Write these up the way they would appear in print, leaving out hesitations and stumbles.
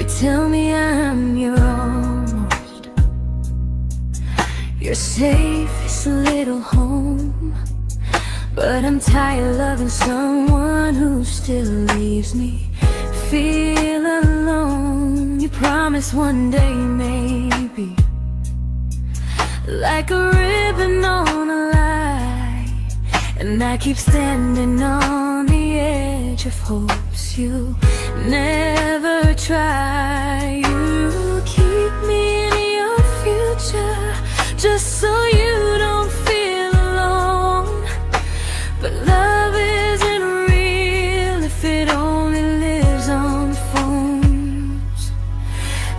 tell me I'm your almost, your safest little home. But I'm tired loving someone who still leaves me feel alone. You promise one day maybe, like a ribbon on a line, and I keep standing on the edge of hopes you never try. You keep me in your future just so you don't feel alone. But love isn't real if it only lives on the phones.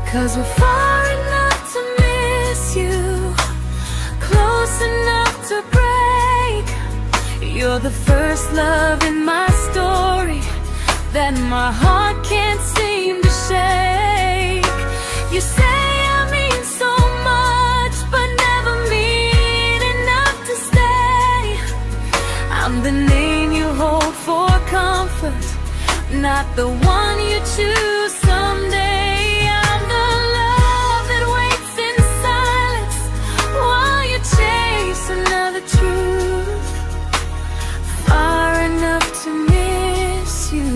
'Cause we're far enough to miss you, close enough to break. You're the first love in my story that my heart can't seem to shake. You say I mean so much, but never mean enough to stay. I'm the name you hold for comfort, not the one you choose someday. I'm the love that waits in silence while you chase another truth. Far enough to miss you,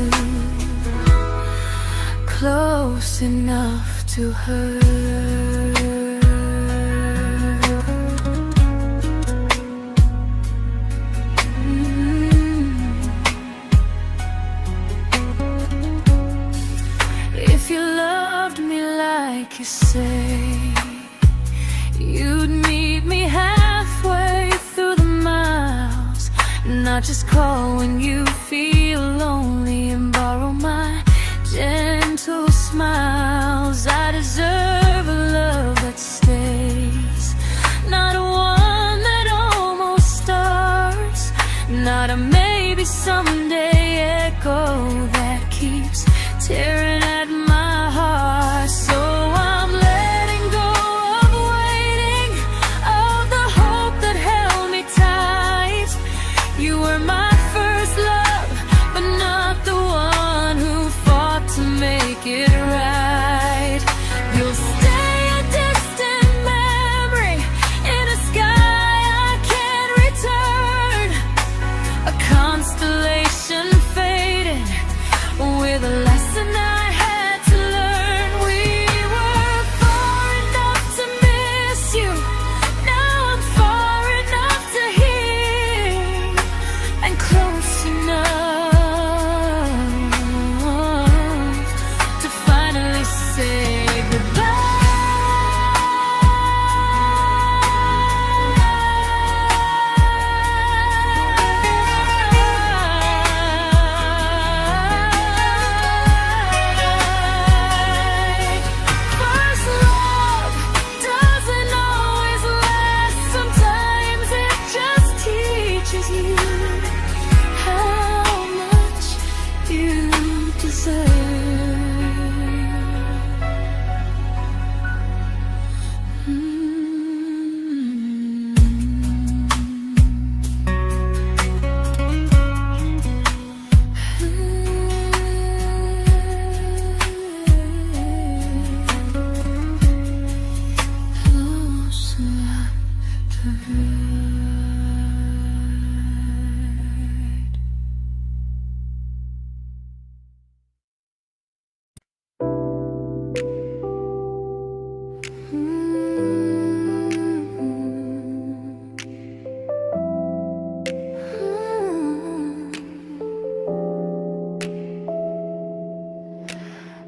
close enough to hurt. If you loved me like you say, you'd meet me halfway through the miles, not just call when you feel lonely and borrow my gentle smiles. I deserve a love that stays, not one that almost starts, not a maybe someday echo that keeps tearing at my heart. So I'm letting go of waiting, of the hope that held me tight. You were my first love, but not the one who fought to make it right. You'll stay a distant memory in a sky I can't return, a constellation faded with a lesson I had to learn. We were far enough to miss you, now I'm far enough to hear, and close enough to finally say goodbye. First love doesn't always last, sometimes it just teaches you how much you deserve. Close enough to hurt.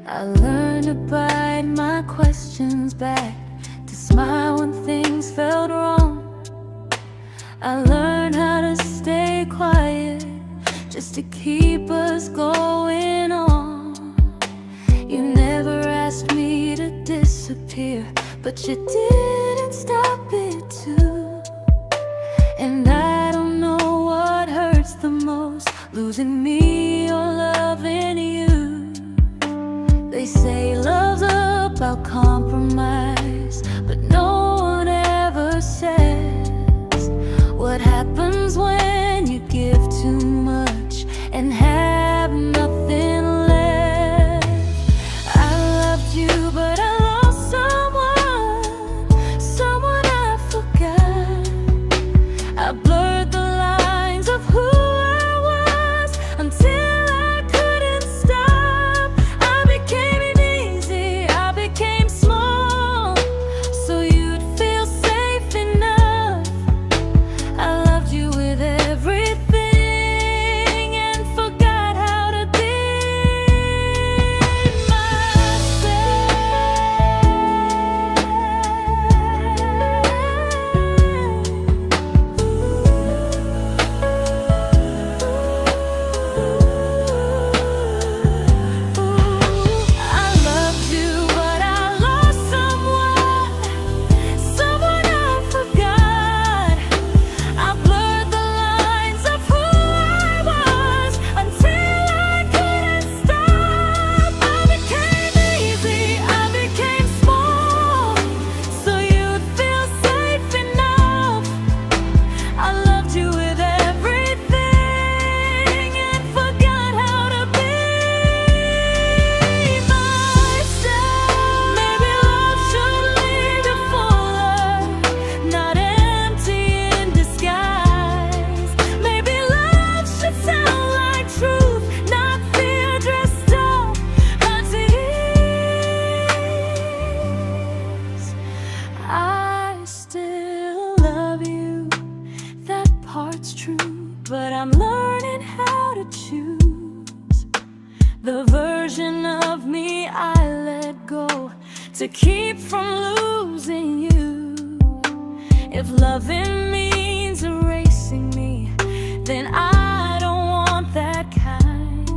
I learned to bite my questions back, to smile when things felt wrong. I learned how to stay quiet just to keep us going on. You never asked me to disappear, but you didn't stop it too. And I don't know what hurts the most, losing me or loving you. They say love's about compromise, but no one ever says what happens when you give too much and have nothing left. I loved you I'm learning how to choose the version of me I let go to keep from losing you. If loving means erasing me, then I don't want that kind.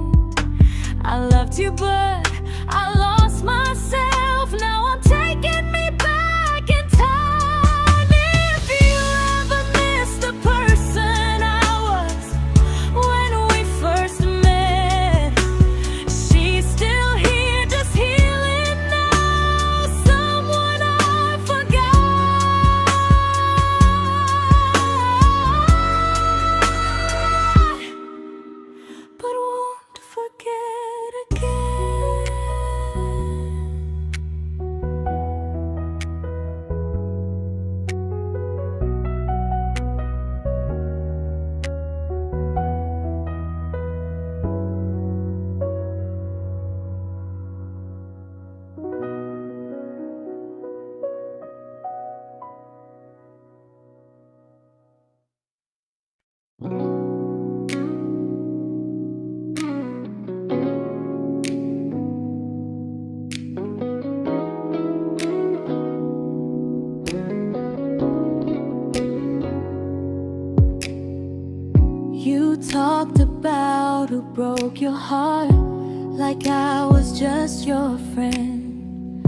I loved you, but I lost myself. Now I'm taking me back in time. If you ever miss the person I was when we first met, she's still here, just healing now. Someone I forgot, but won't forget again. You talked about who broke your heart, like I was just your friend.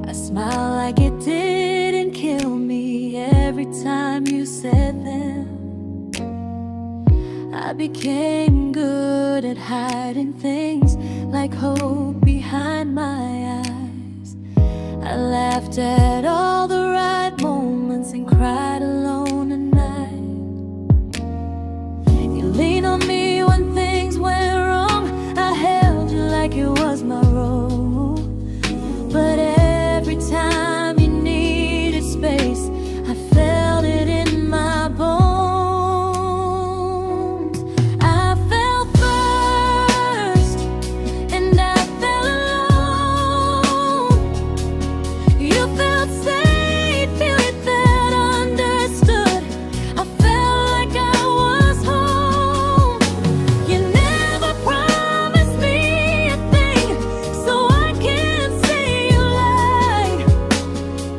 I smiled like it didn't kill me every time you said them. I became good at hiding things like hope behind my eyes. I laughed at all the right moments and cried alone at night. You leaned on me when things went wrong. I held you like it was my role. But every time you needed space, I felt it in my bones. I fell first, and I fell alone. You felt safe, you felt understood. I felt like I was home. You never promised me a thing, so I can't say you lied.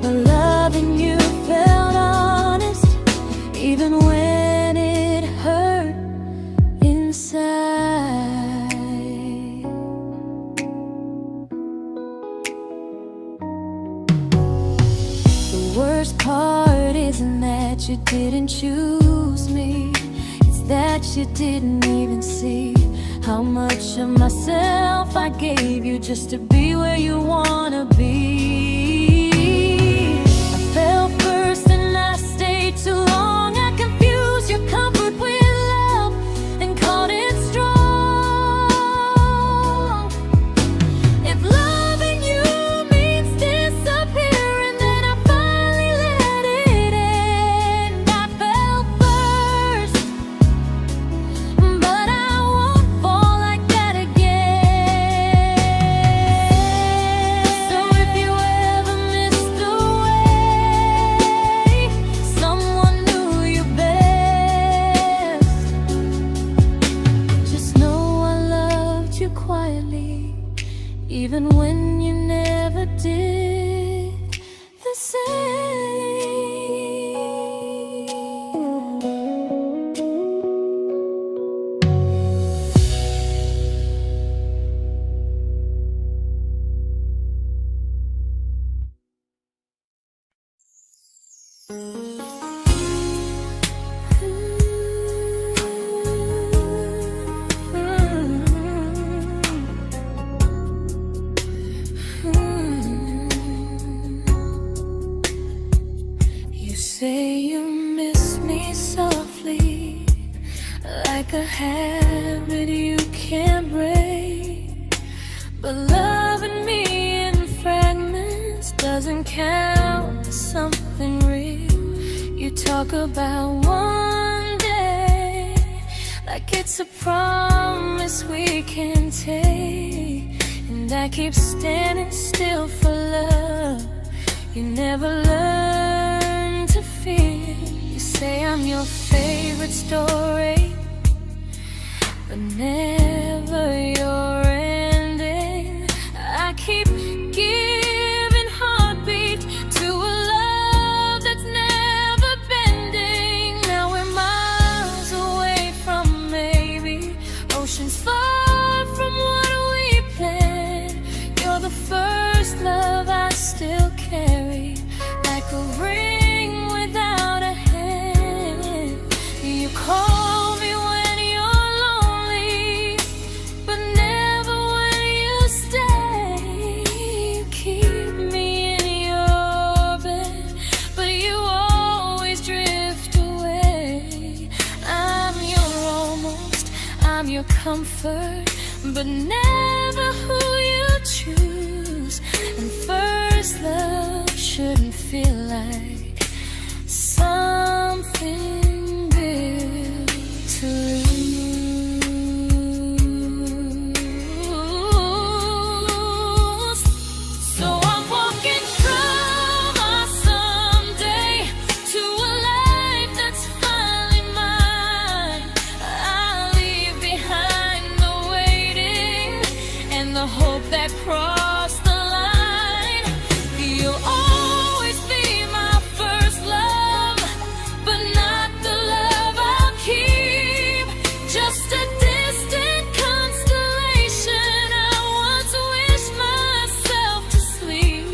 But loving you felt honest, even when it hurt inside. The worst part isn't that you didn't choose me, it's that you didn't even see how much of myself I gave you just to be where you wanna be. I fell first and I stayed too long. I confused your comfort with love and called it strong. If loving you means disappearing, then I finally let it end. I fell first, but I won't fall like that again. So if you ever missed the way someone knew you best, just know I loved you quietly, even when you never did the same. You say you miss me softly, like a habit you can't break. But loving me in fragments doesn't count as something real. You talk about one day like it's a promise we can take, and I keep standing still for love. You never learn to feel. You say I'm your favorite story, but never your ending. I keep giving heartbeat to a love that's never bending. Now we're miles away from maybe, oceans far from what we planned. You're the first love I still carry, like a ring without a hand. You call me when you're lonely, but never when you stay. You keep me in your bed, but you always drift away. I'm your almost, I'm your comfort, but never who you choose. And first love shouldn't feel like something built to lose. So I'm walking through my someday to a life that's finally mine. I'll leave behind the waiting and the hope that crossed the line. You'll always be my first love, but not the love I'll keep. Just a distant constellation I once wished myself to sleep.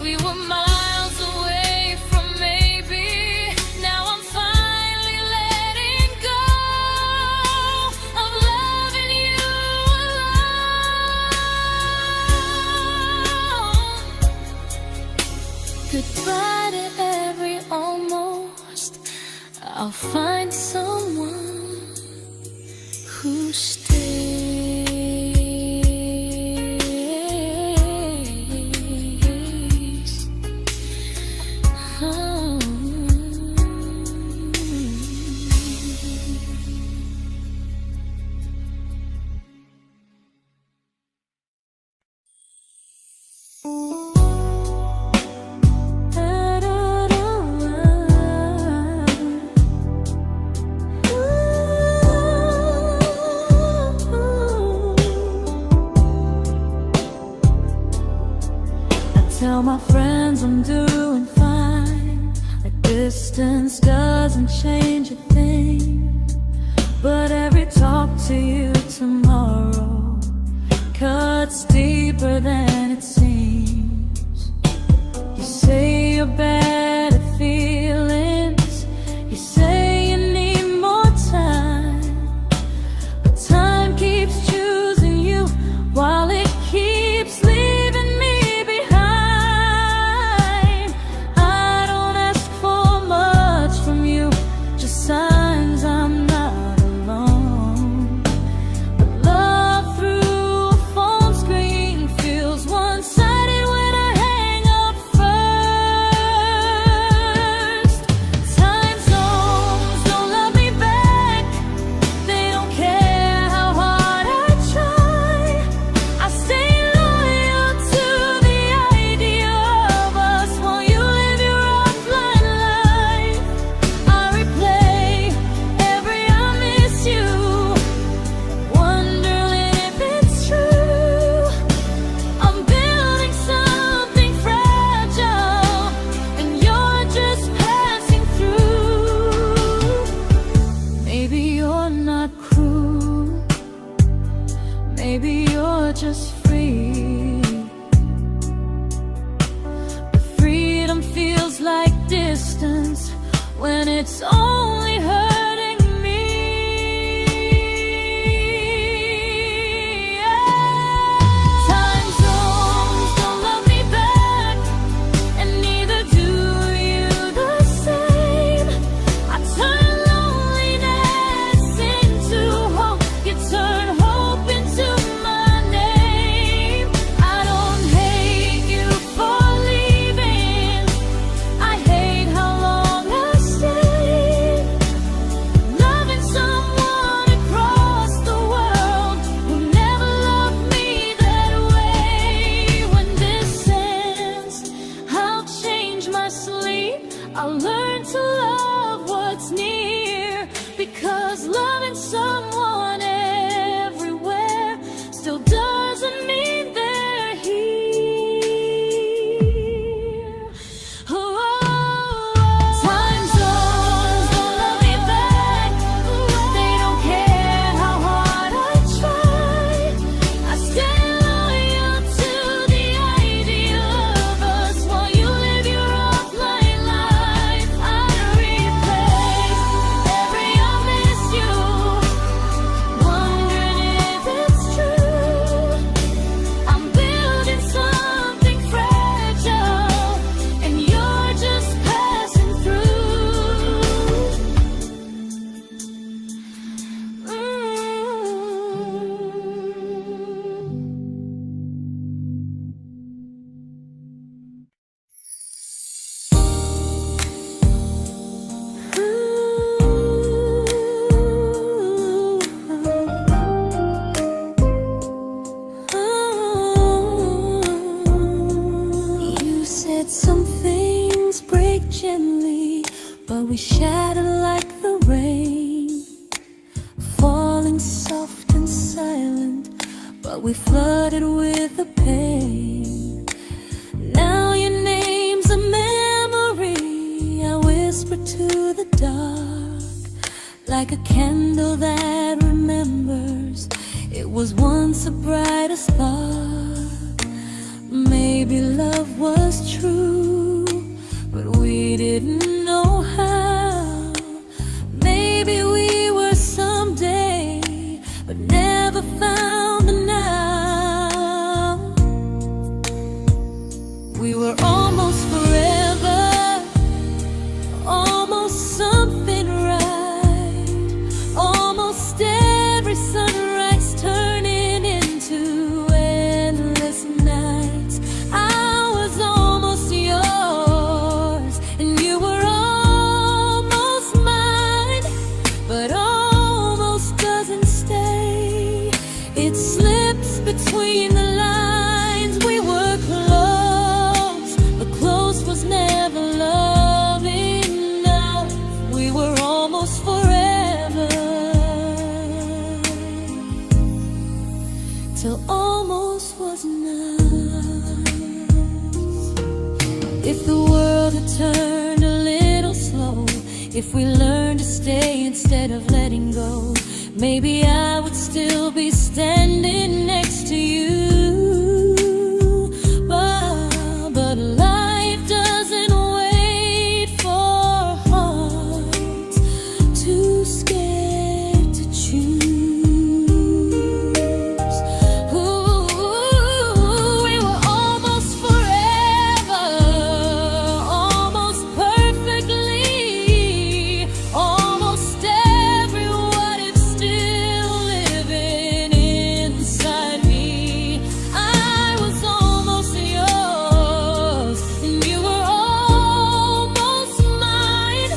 We were miles away from maybe, now I'm finally letting go of loving you alone. Goodbye to every almost, I'll find someone who stays. Oh. Tell my friends I'm doing fine, like distance doesn't change a thing. But every talk to you tomorrow cuts deeper than it seems. You say you're bad at feelings, you say you need more time, but time keeps choosing you while it keeps leaving me behind. I don't ask for much from you, just signs I'm not alone. But love through a phone screen feels one-sided when I hang up first. Time zones don't love me back, they don't care how hard I try. I stay loyal to the idea of us while you live your offline life. I replay every I miss you, wondering if it's true. I'm building something fragile, and you're just passing through. Maybe you're not cruel, maybe you're just free. But freedom feels like distance when it's only hurting me. Time zones don't love me back, and neither do you the same. I turn loneliness into hope, you turn hope into my name. I don't hate you for leaving, I hate how long I stayed. we shattered like the rain, falling soft and silent, but we flooded with the pain. Now your name's a memory I whisper to the dark, like a candle that remembers it was once a brighter spark. Maybe love was true, but we didn't know how. Maybe we were someday, but never found the now. We were almost forever, almost something right, almost every sunrise turning into endless nights. I was almost yours, and you were almost mine, but almost doesn't stay. It slips between the lines. We were close, but close was never love enough. We were almost forever, till almost was enough. If the world had turned a little slow, if we learned to stay instead of letting go, maybe I would still be standing next to you. But life doesn't wait for hearts too scared to choose. Ooh, we were almost forever, almost perfectly, almost every what if still living inside me. I was almost yours, and you were almost mine,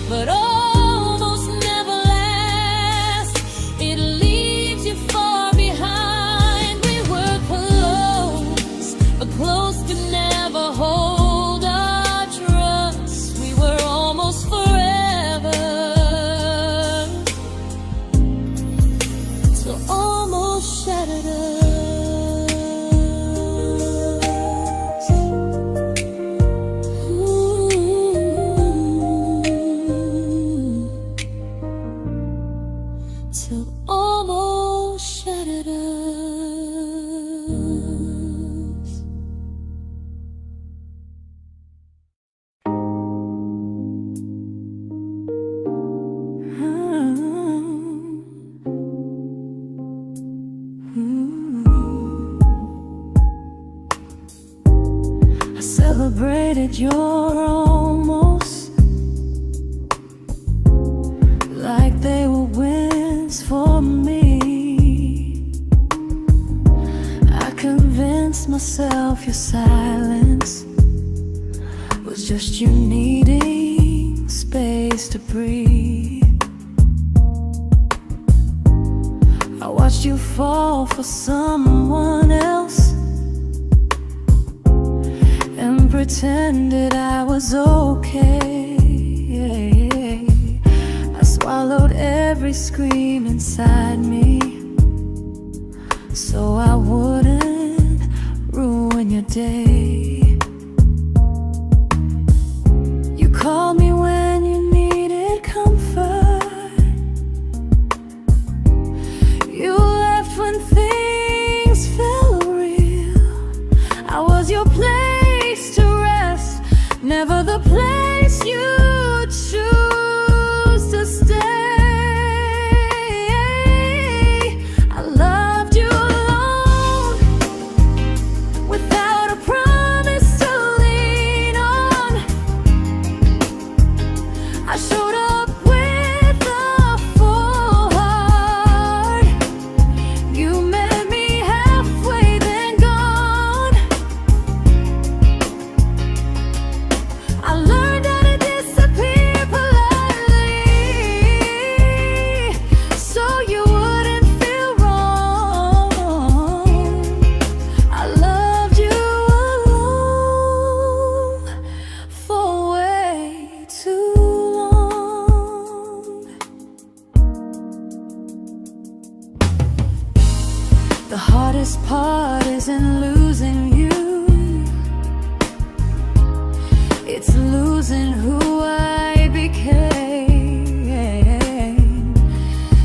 but almost never lasts. It leaves you far behind. We were close, but close could never hold our trust. We were almost forever, till almost shattered us. Ooh, till almost shattered us. I celebrated your almost like they were wins for me. I convinced myself your silence was just you needing space to breathe. I watched you fall for someone else and pretended I was okay. I swallowed every scream inside me so I wouldn't ruin your day. You called me when you needed comfort. You left when things felt real. I was your place to rest, never the place you choose to stay. I loved you alone, without a promise to lean on. I showed up with a full heart. You met me halfway, then gone. I learned how to disappear heart isn't losing you, it's losing who I became.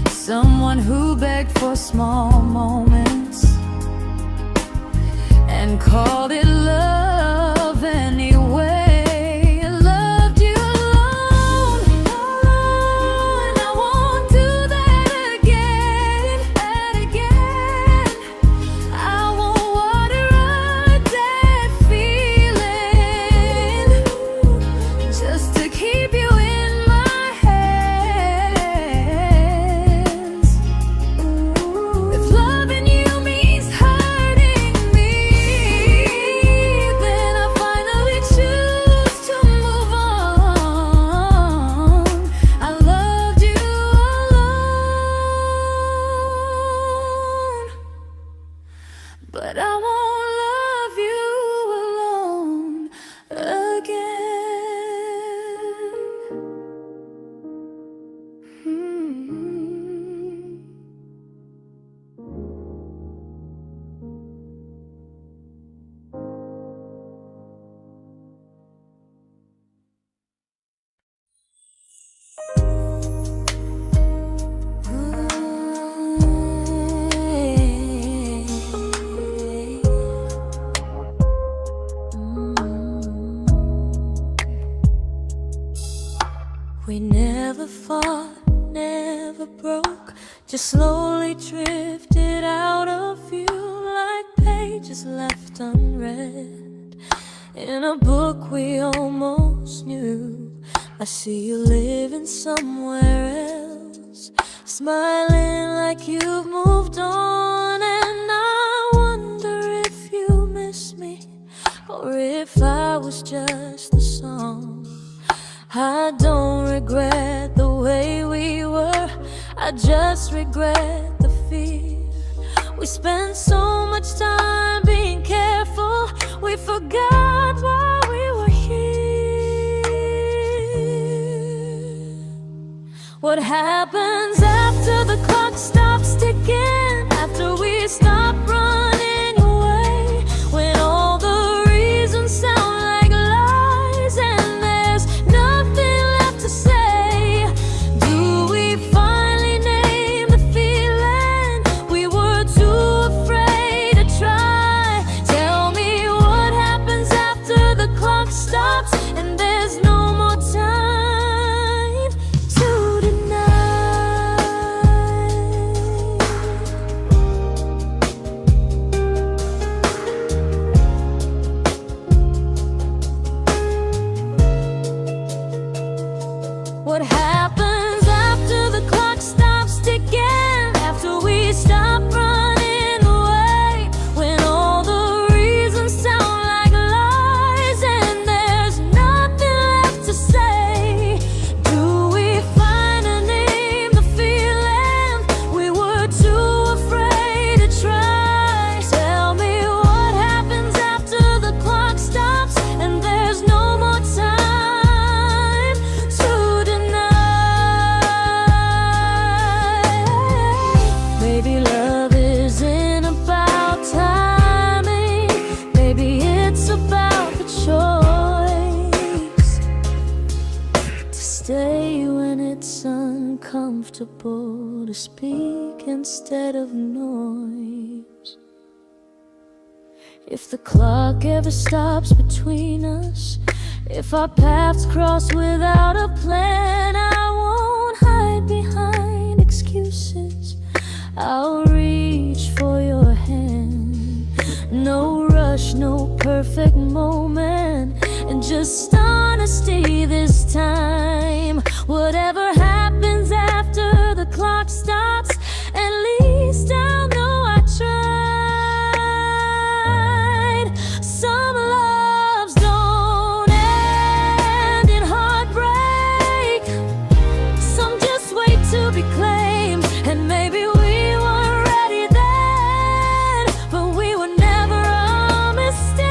Someone who begged for small moments and called it love anyway. Loved you alone, and I won't do that again, and again. I won't water a dead feeling just to keep you in my hands. If loving you means hurting me, then I finally choose to move on. I loved you alone, but I won't love you alone again. We never fought, never broke, just slowly drifted out of view like pages left unread in a book we almost knew. I see you living somewhere else, smiling like you've moved on, and I wonder if you miss me or if I was just a song. I don't regret the way we were, I just regret the fear. We spent so much time being careful, we forgot why we were here. What happens after the clock stops ticking, after we stop running away, when all the reasons sound like lies and there's nothing left to say? Do we finally name the feeling we were too afraid to try? Tell me what happens after the clock stops and there's no more time to deny. What happens after the clock stops ticking, after we stop running away, when all the reasons sound like lies and there's nothing left to say? Do we finally name the feeling we were too afraid to try? Tell me what happens after the clock stops and there's no more time to deny. Maybe love isn't about timing, maybe it's about the choice to stay when it's uncomfortable, to speak instead of noise. If the clock ever stops between us, if our paths cross without a plan, I won't hide behind excuses, I'll reach for your hand. No rush, no perfect moment, and just honesty this time. Whatever happens after the clock stops, at least I'll know I tried. Some loves don't end in heartbreak, some just wait to be claimed, and maybe we weren't ready then, but we were never a mistake.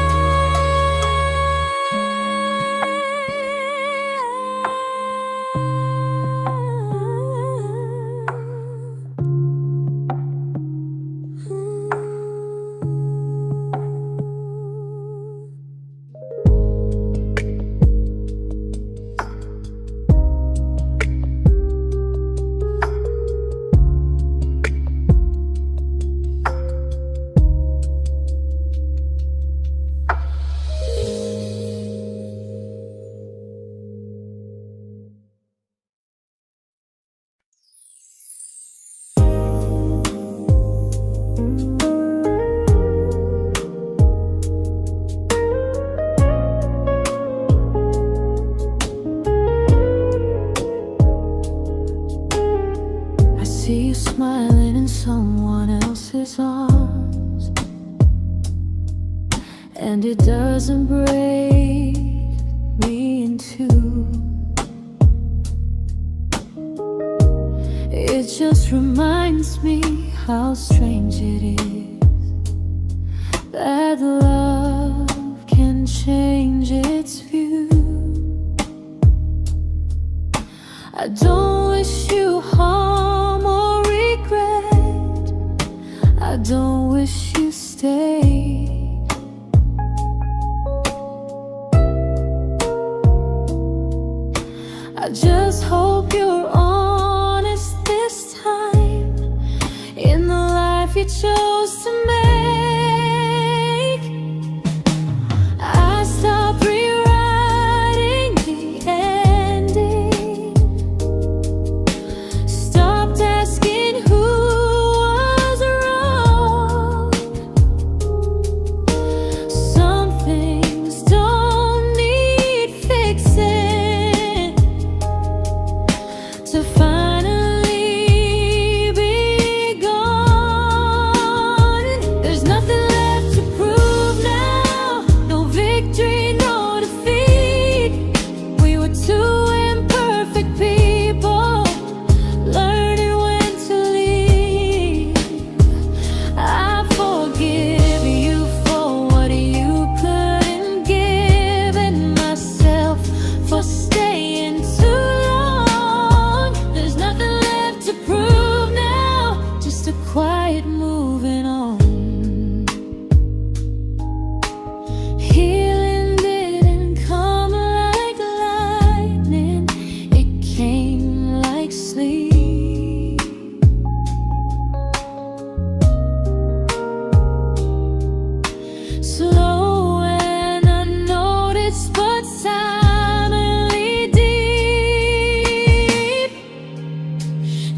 and it doesn't break me in two. It just reminds me how strange it is that love can change its view. I don't wish you harm or regret. I don't wish you stay. I just hope you're honest this time in the life you chose to make. I stopped rewriting the ending, stopped asking who was wrong. Some things don't need fixing to finally be gone. There's nothing left to prove now, no victory, no defeat. We were two imperfect people, learning when to leave. I forgive you for what you couldn't give, and myself for staying too long. There's nothing left to prove now, just a quiet moving on. Healing didn't come like lightning, it came like sleep. Slow and unnoticed, but silently deep.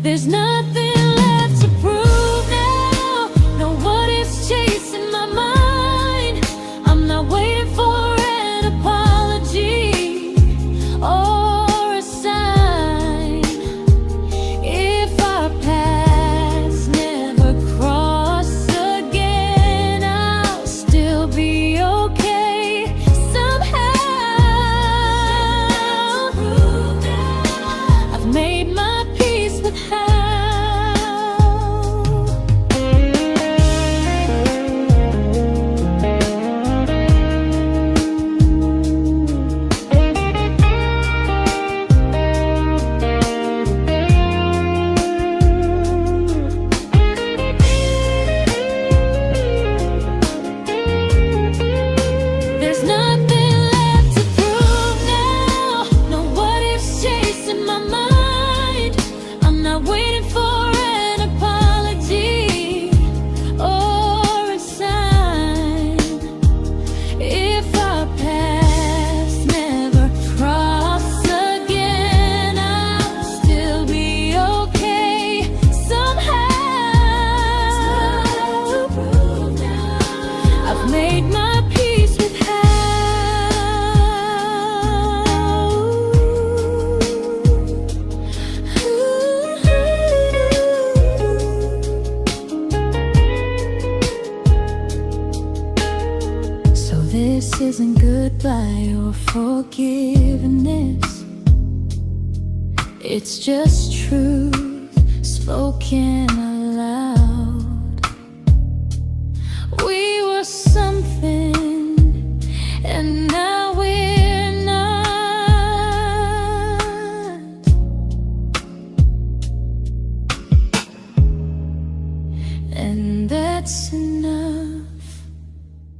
There's nothing left to prove now, no what ifs chasing my mind. I'm not waiting for an apology or a sign. If our paths never cross again, I'll still be okay somehow. I've made my peace with how. There's nothing left to prove now, no what ifs chasing my mind. I'm not waiting for an apology or a sign. If our paths never cross again, I'll still be okay somehow. I've made my peace with how. So this isn't goodbye or forgiveness, it's just truth spoken aloud. We were something, and now we're not. And that's enough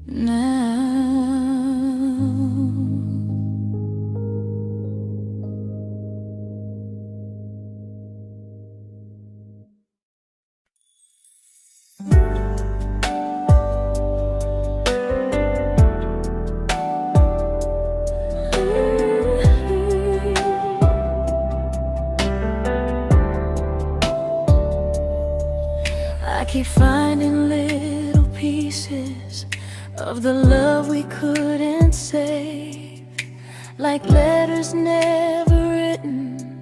now. I keep finding little pieces of the love we couldn't save, like letters never written,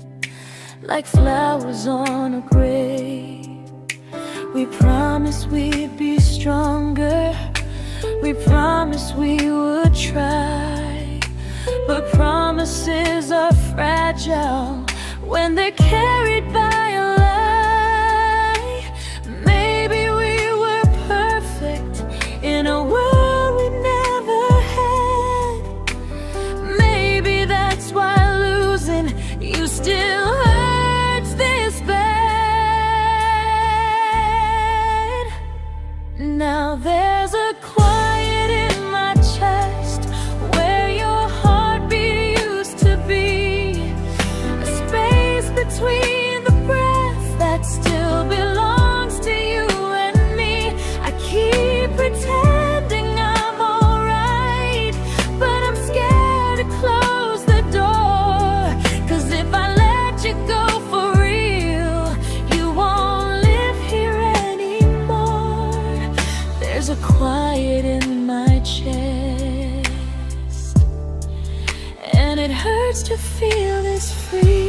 like flowers on a grave. We promised we'd be stronger, We promised we would try, but promises are fragile when they're carried by a lie. Maybe we were perfect in a world we never had. Maybe that's why losing you still hurts this bad. Now there's a quiet in my chest where your heartbeat used to be, a space between the breath that still belongs to you and me. I keep pretending I'm alright, but I'm scared to close the door. 'Cause if I let you go for real, you won't live here anymore. There's a quiet in my chest, and it hurts to feel this free.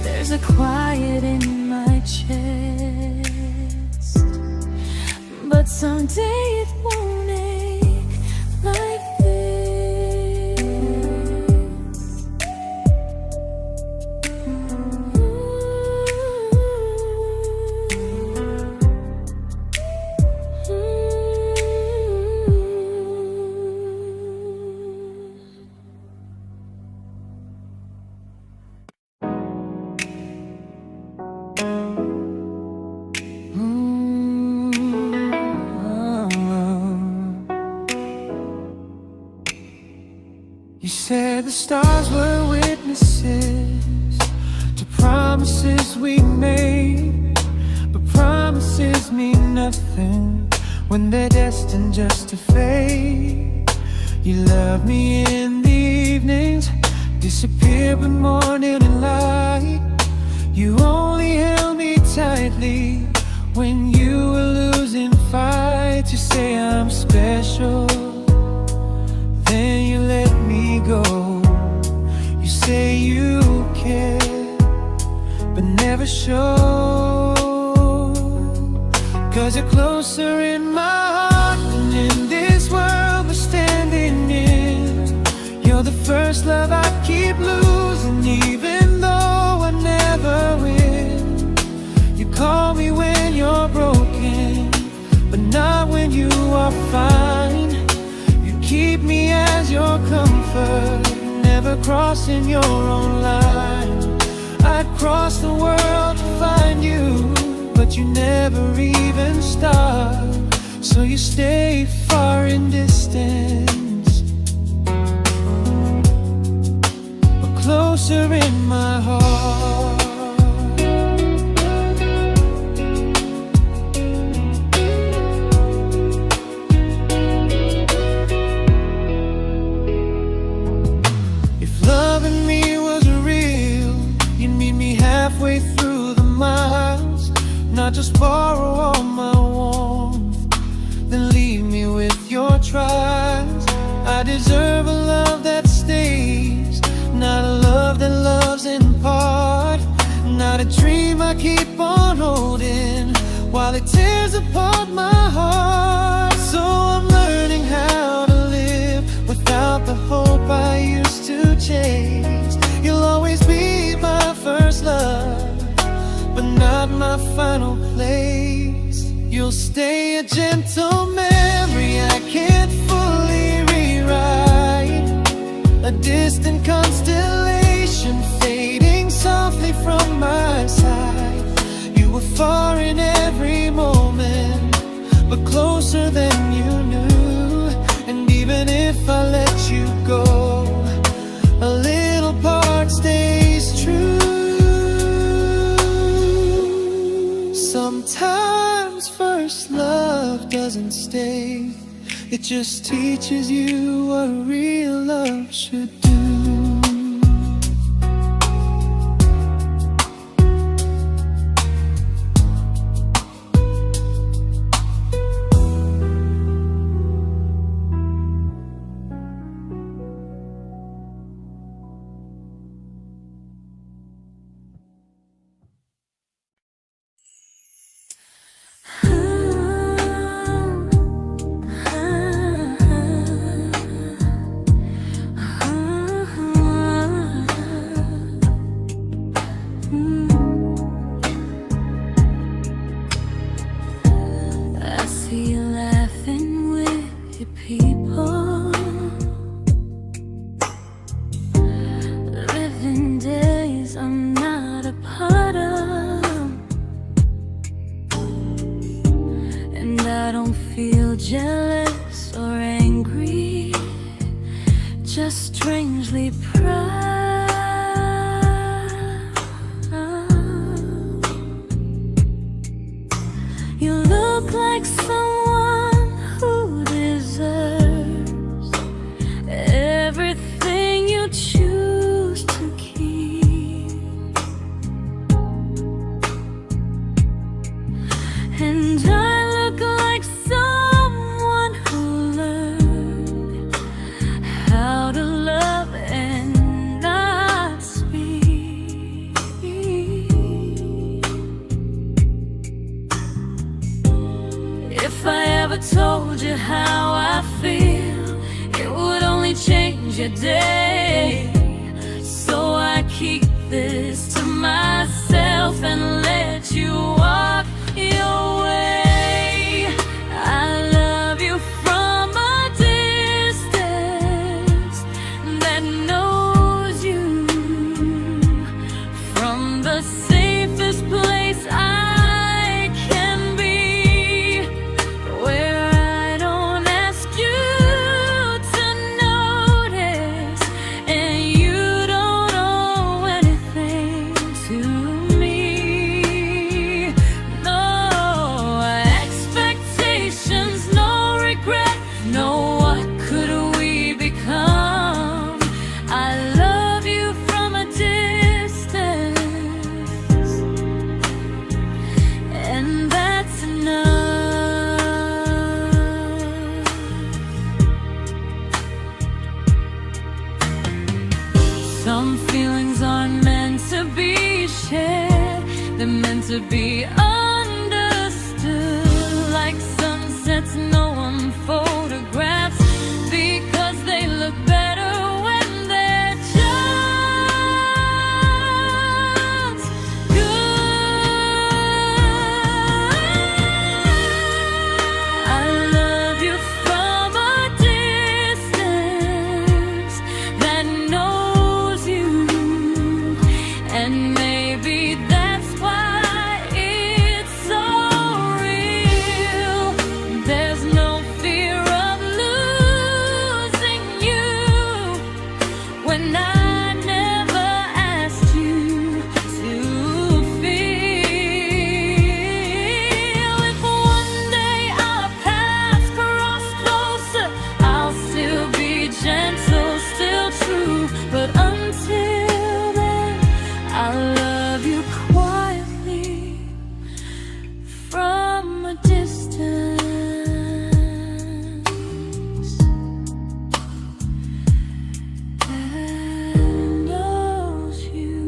There's a quiet in my chest, but someday it won't ache like this. You said the stars were witnesses to promises we made, but promises mean nothing when they're destined just to fade. You love me in the evenings, disappear when morning and light. You only held me tightly when you were losing fights. You say I'm special, then you let me go. You say you care, but never show. 'Cause you're closer in my heart than in this world we're standing in. You're the first love I keep losing, even though I never win. You call me when you're broken, but not when you are fine. Keep me as your comfort, never crossing your own line. I'd cross the world to find you, but you never even start. So you stay far in distance, but closer in my heart. Halfway through the miles, not just borrow all my warmth, then leave me with your trials. I deserve a love that stays, not a love that loves in part. Not a dream I keep on holding while it tears apart my heart. So I'm learning how to live without the hope I used to chase. You'll always be my first love, but not my final place. You'll stay a gentle memory distant constellation fading softly from my side. You were far in every moment, but closer than you knew. And even if I let you go, a little part stays true. Sometimes first love doesn't stay, it just teaches you what real love should do. Jealous or angry, just strangely proud. You look like someone who deserves everything you choose to keep. And I look like someone who learned how to love and not speak. If I ever told you how I feel, it would only change your day. So I keep this to myself and let you walk your way. I love you from a distance that knows you, from the safest place I can be, where I don't ask you to notice and you don't owe anything to me. No expectations, no regret, no what could we become. I love you from a distance, and that's enough. Some feelings aren't meant to be shared, they're meant to be understood. Like sunsets no one photographs, because they look better when they're just good. I love you from a distance that knows you, and maybe that's why it's so real. There's no fear of losing you when I never asked you to feel. If one day our paths cross closer, I'll still be gentle, still true. But until then, I love you quietly from a distance that knows you.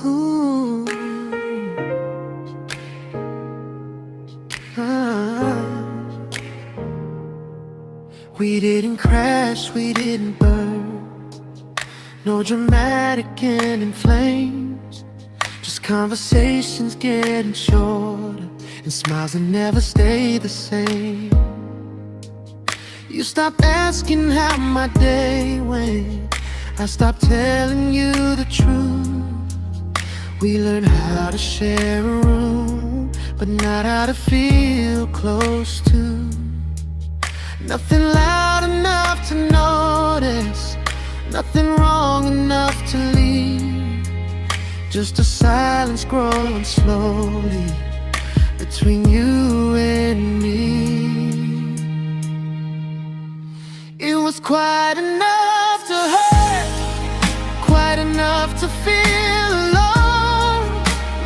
Ooh. Ah. We didn't crash, we didn't burn. No dramatic ending flames, just conversations getting shorter, and smiles that never stay the same. You stopped asking how my day went, I stopped telling you the truth. We learned how to share a room, but not how to feel close to. Nothing loud enough to notice, nothing wrong enough to leave. Just a silence growing slowly between you and me. It was quite enough to hurt, quite enough to feel alone.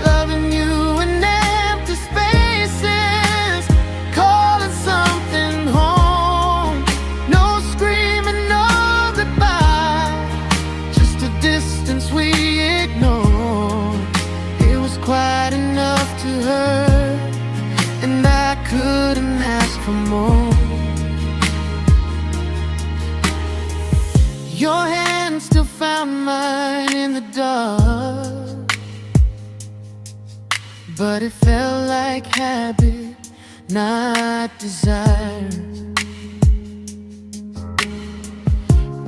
Loving you in empty spaces, calling something home. No screaming, no goodbye, just a distance we ignored. It was quite enough to hurt, and I couldn't ask for more. Your hand still found mine in the dark, but it felt like habit, not desire.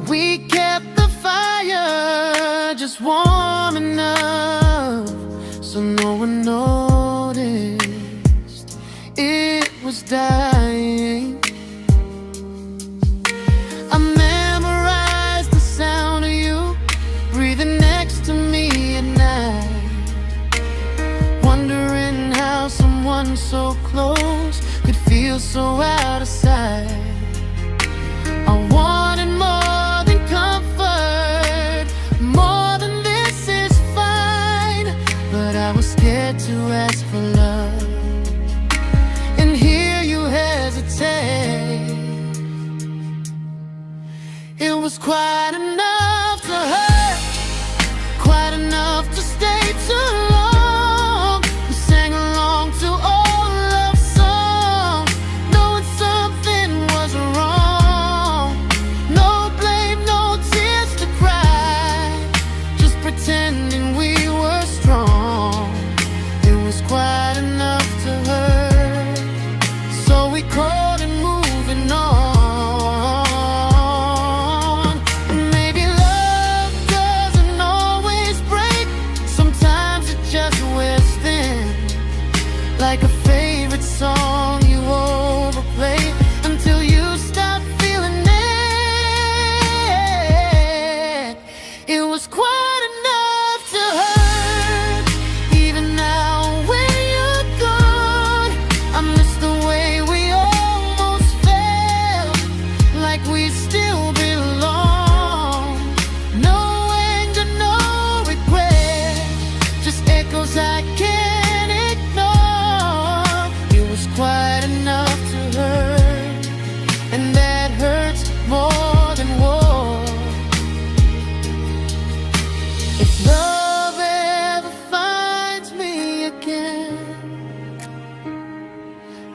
We kept the fire just warm enough so no one noticed it was dying. I memorized the sound of you breathing next to me at night, wondering how someone so close could feel so out of sight. I wanted more than comfort, more than this is fine, but I was scared to ask for love, and here you hesitate. It was quite enough to hurt, quite enough to stay too long. We sang along to old love songs, knowing something was wrong. No blame, no tears to cry, just pretending we were strong. It was quite enough to hurt, so we called it moving on. Like a favorite song you overplay until you stop feeling it. It was quite enough to hurt. Even now when you're gone, I miss the way we almost felt, like we still belong. No anger, no regret, just echoes I can't ignore. Quite enough to hurt, and that hurts more than war. If love ever finds me again,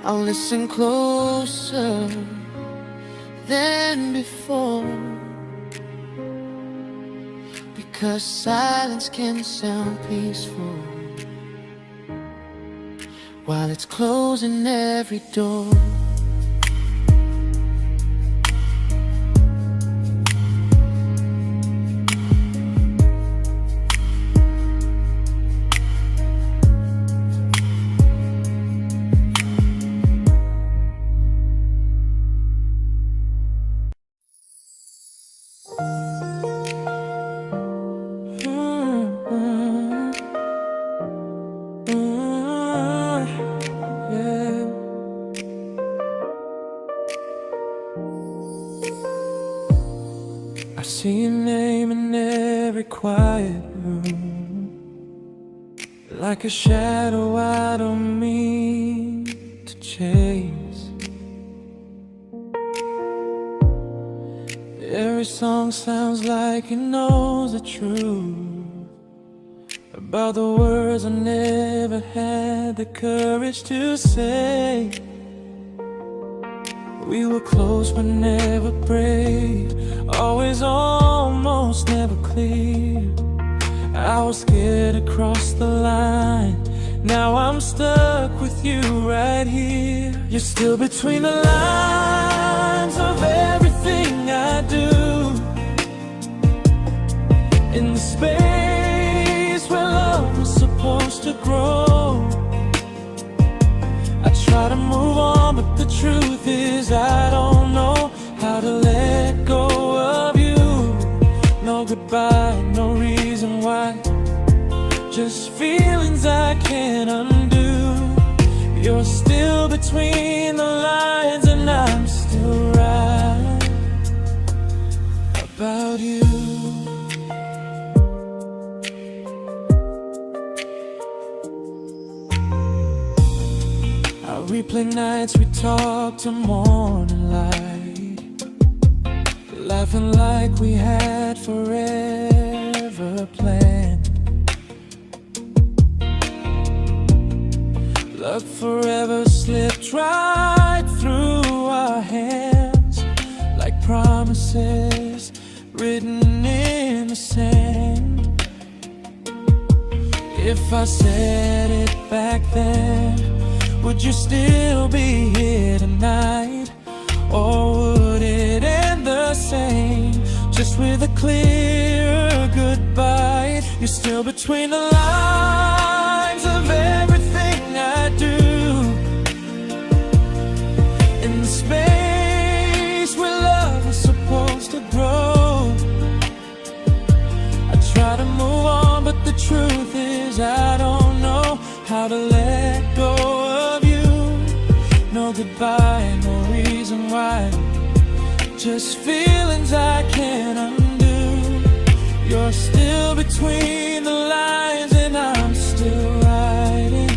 I'll listen closer than before, because silence can sound peaceful while it's closing every door. I see your name in every quiet room, like a shadow I don't mean to chase. Every song sounds like it knows the truth about the words I never had the courage to say. We were close but never brave, always almost, never close. clear. I was scared to cross the line. Now I'm stuck with you right here. You're still between the lines of everything I do. In the space where love was supposed to grow. I try to move on, but the truth is I don't know how to let go of you. No goodbye, no reason why. Just feelings I can't undo. You're still between the lines, and I'm still right about you. I replay nights we talk till morning light, laughing like we had forever planned. Luck forever slipped right through our hands, like promises written in the sand. If I said it back then, would you still be here tonight? Or would it end the same, just with a clear goodbye? You're still between the lines of everything I do. In the space where love was supposed to grow. I try to move on, but the truth is I don't know how to let go of you. No goodbye, no reason why. Just feelings I can't undo. You're still between the lines, and I'm still writing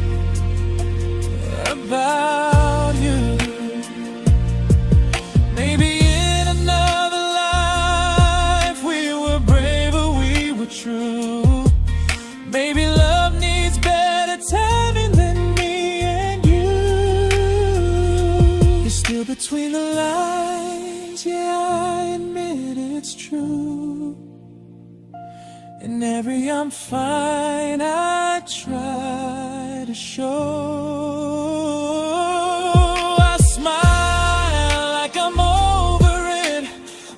about you. Maybe in another life we were braver, we were true. Maybe love needs better timing than me and you. You're still between the lines, yeah, I admit it's true. In every I'm fine I try to show. I smile like I'm over it,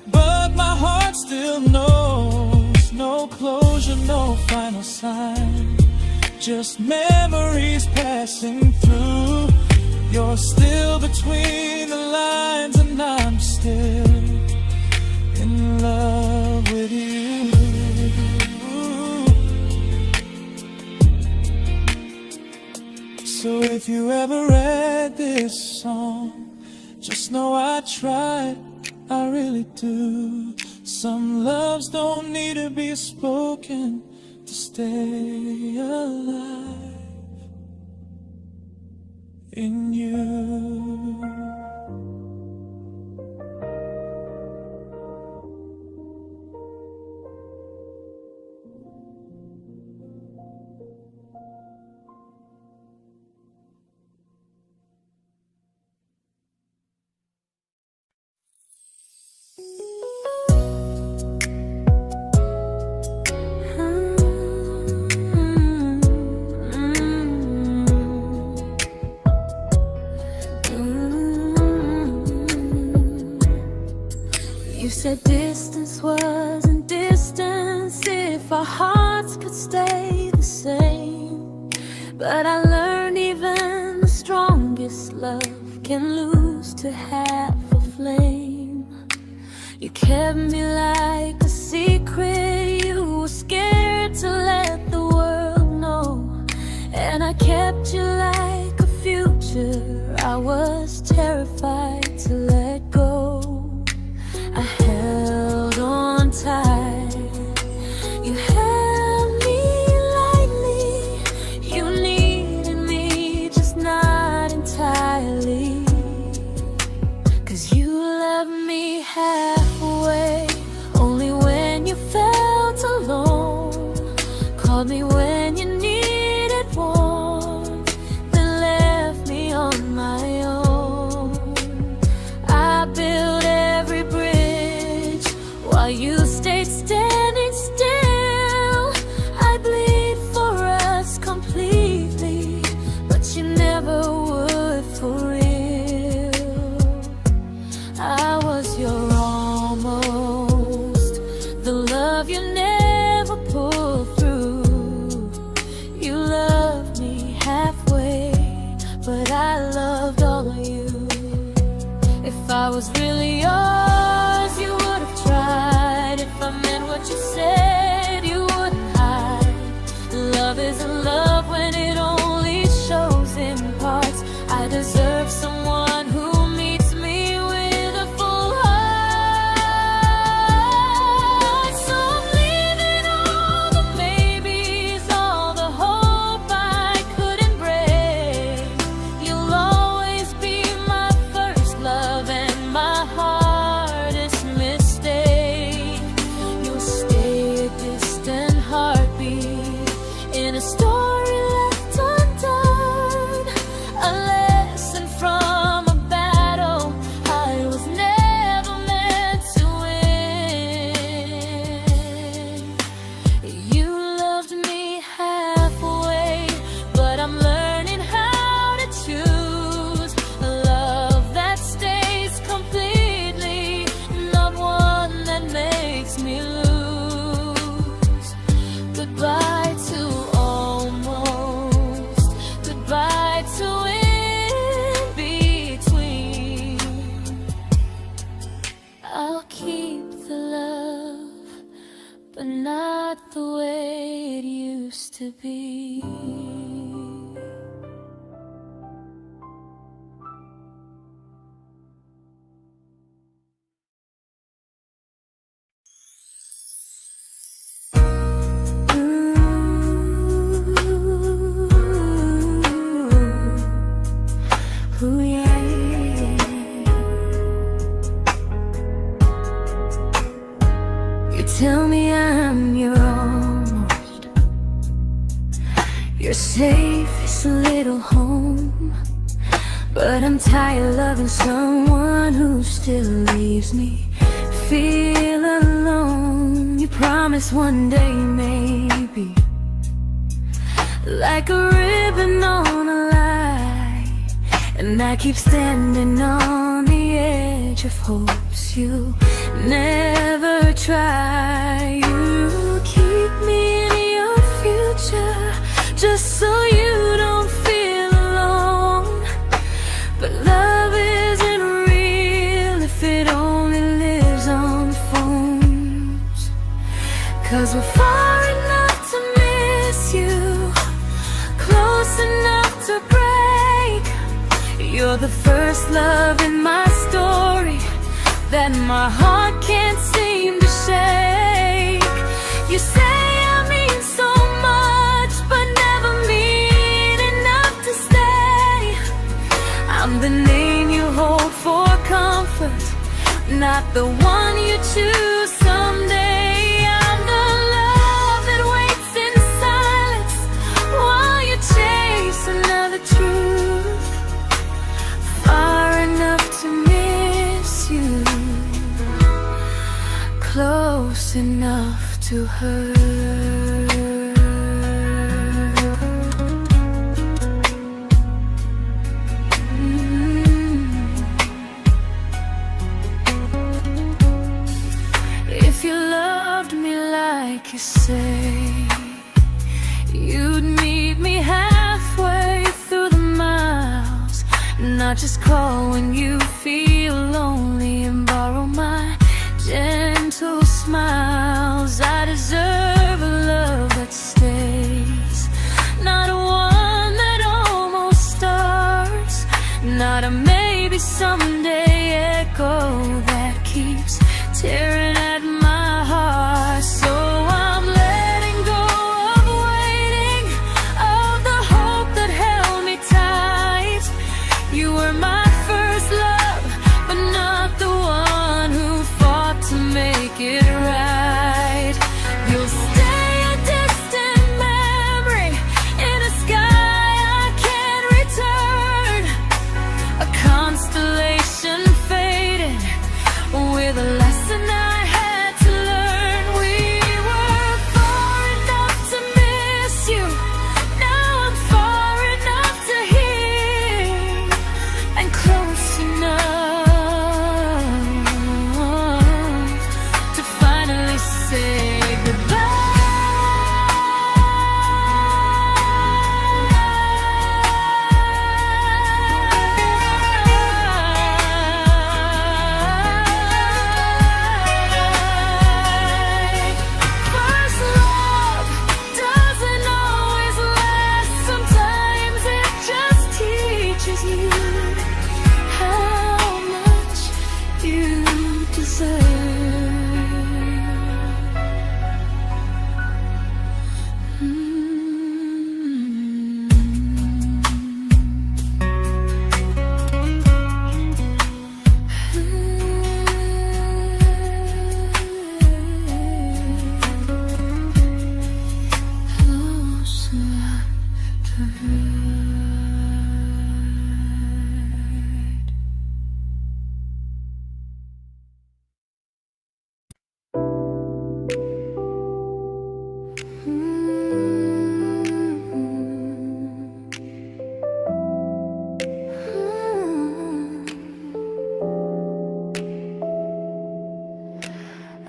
but my heart still knows. No closure, no final sign, just memories passing through. You're still between the lines, and I'm still in love with you. So if you ever read this song, just know I tried, I really do. Some loves don't need to be spoken to stay alive in you. You said distance wasn't distance if our hearts could stay the same. But I learned even the strongest love can lose to half a flame. You kept me like a secret you were scared to let the world know. And I kept you like a future I was terrified to let go. I held on tight, you held me lightly. You needed me, just not entirely. 'Cause you loved me halfway, only when you felt alone. Called me when you needed warmth, then left me on my own. I built every bridge while you stayed standing still. love you never pulled through. You loved me halfway, but I loved all of you. If I was really yours, you would have tried. If I meant what you said, you wouldn't hide. Love isn't love when it only shows in parts. I deserve someone who meets me with a full heart. So I'm leaving all the maybes, all the hope I couldn't break. You'll always be my first love and my hardest mistake. You'll stay a distant heartbeat in a story left undone, a lesson from a battle I was never meant to win. You loved me halfway, but I'm learning how to choose a love that stays completely, not one that makes me lose. Goodbye to almost, goodbye to in between. I'll keep the love, but not the way it used to be. Ooh, yeah, yeah. You tell me I'm your almost, your safest little home, but I'm tired loving someone who still leaves me feel alone. You promise one day maybe, like a ribbon on a line, and I keep standing on the edge of hopes you never try. You keep me in your future just so you don't feel alone. But love isn't real if it only lives on phones. 'Cause we're far enough to miss you, close enough to break. You're the first love in my story that my heart can't seem to shake. You say I mean so much, but never mean enough to stay. I'm the name you hold for comfort, not the one you choose someday. I'm the love that waits in silence while you chase another truth. Far enough to miss you, close enough to hurt. If you loved me like you say, you'd meet me halfway through the miles, not just call when you feel lonely and borrow my gentle smiles. I deserve a love that stays, not one that almost starts, not a maybe someday echo that keeps tearing at my heart. So I'm letting go of waiting, of the hope that held me tight. You were my first love, but not the one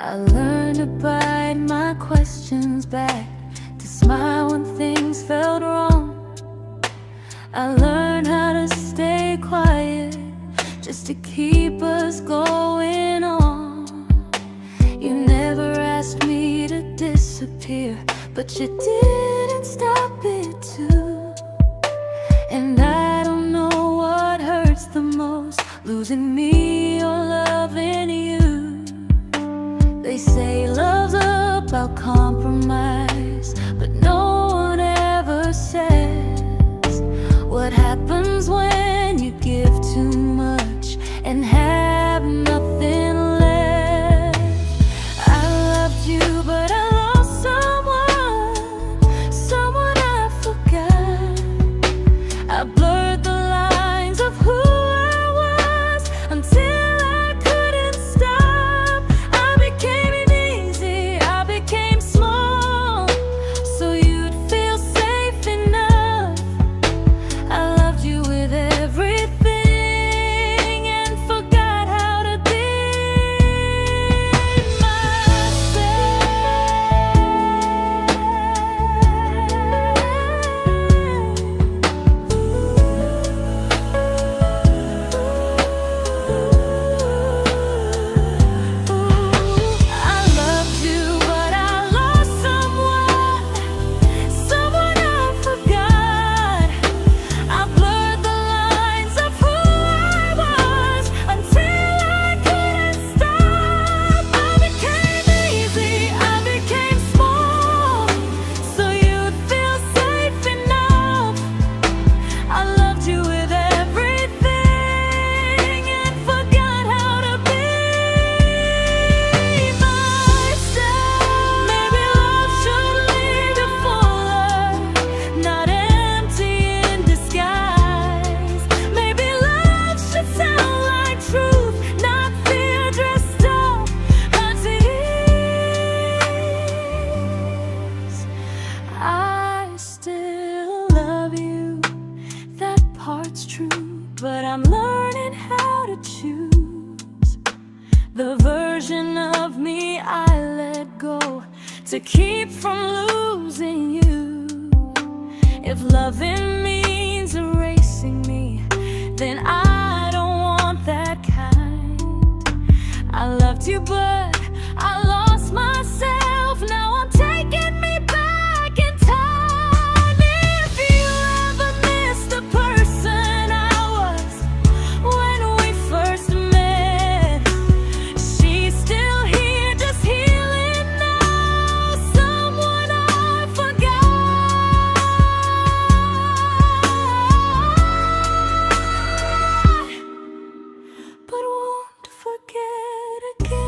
I learned to bite my questions back, to smile when things felt wrong. I learned how to stay quiet, just to keep us going on. You never asked me to disappear, but you didn't stop it too. And I don't know what hurts the most, losing me or loving you. They say love's about compromise, but no one ever says what happens when you give too much and have nothing left. I loved you, but I lost someone I forgot. I blurred the lines of who I was until I couldn't stop. I became easy, I became small, so you'd feel safe enough. I loved you with everything and forgot how to be I loved you, but I lost someone I forgot. I blurred the lines of who I was until I couldn't stop. I became easy, I became small, so you'd feel safe enough. I loved you with everything and forgot how to be myself. Maybe love should lead you fuller, not empty in disguise. Maybe love should sound like truth, not fear dressed up as ease. I still love you, that part's true, but I'm learning how to choose the version of me I let go to keep from losing you. If loving means erasing me, then I don't want that kind. I loved you, but I lost myself. Now I'm taking me back in time. If you ever missed the person I was when we first met, she's still here, just healing now. Someone I forgot, but won't forget again.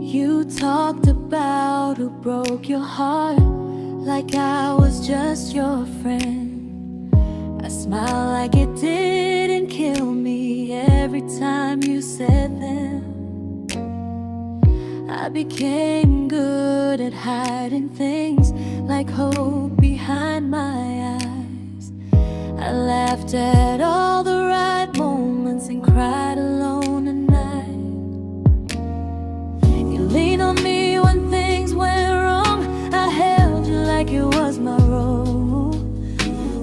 You talked about who broke your heart, like I was just your friend. I smile like it didn't kill me every time you said them. I became good at hiding things like hope behind my eyes. I laughed at all the right moments and cried alone at night. You leaned on me when things went wrong. I held you like it was my role.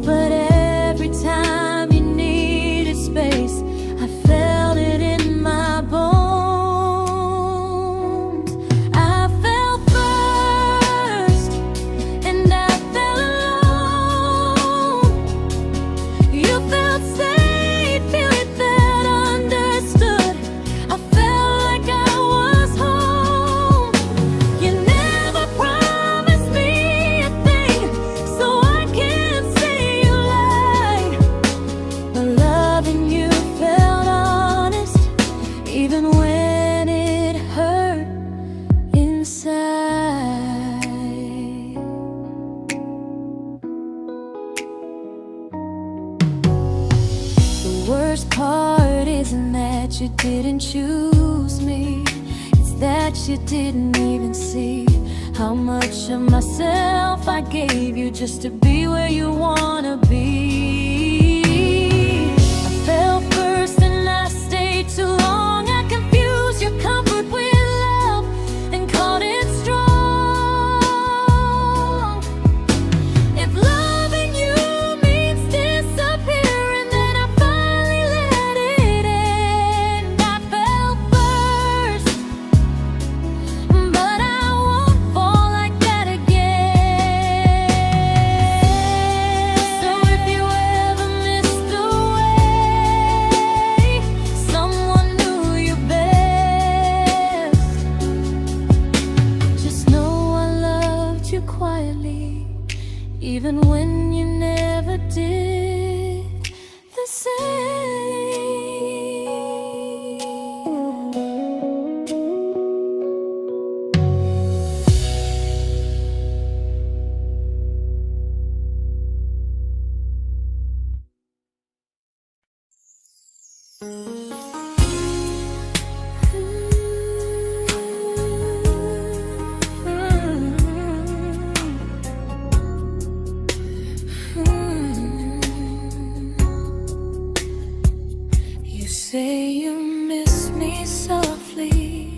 But every time you needed space, I felt it in my bones. I fell first, and I fell alone. You felt safe. worst part isn't that you didn't choose me, it's that you didn't even see how much of myself I gave you just to be where you wanna be. I fell first and I stayed too long. I confused your comfort with love and called it strong. If loving you means disappearing, then I finally let it end. I fell first, but I won't fall like that again. So if you ever missed the way someone knew you best, just know I loved you quietly, even when you never did the same. You say you miss me softly,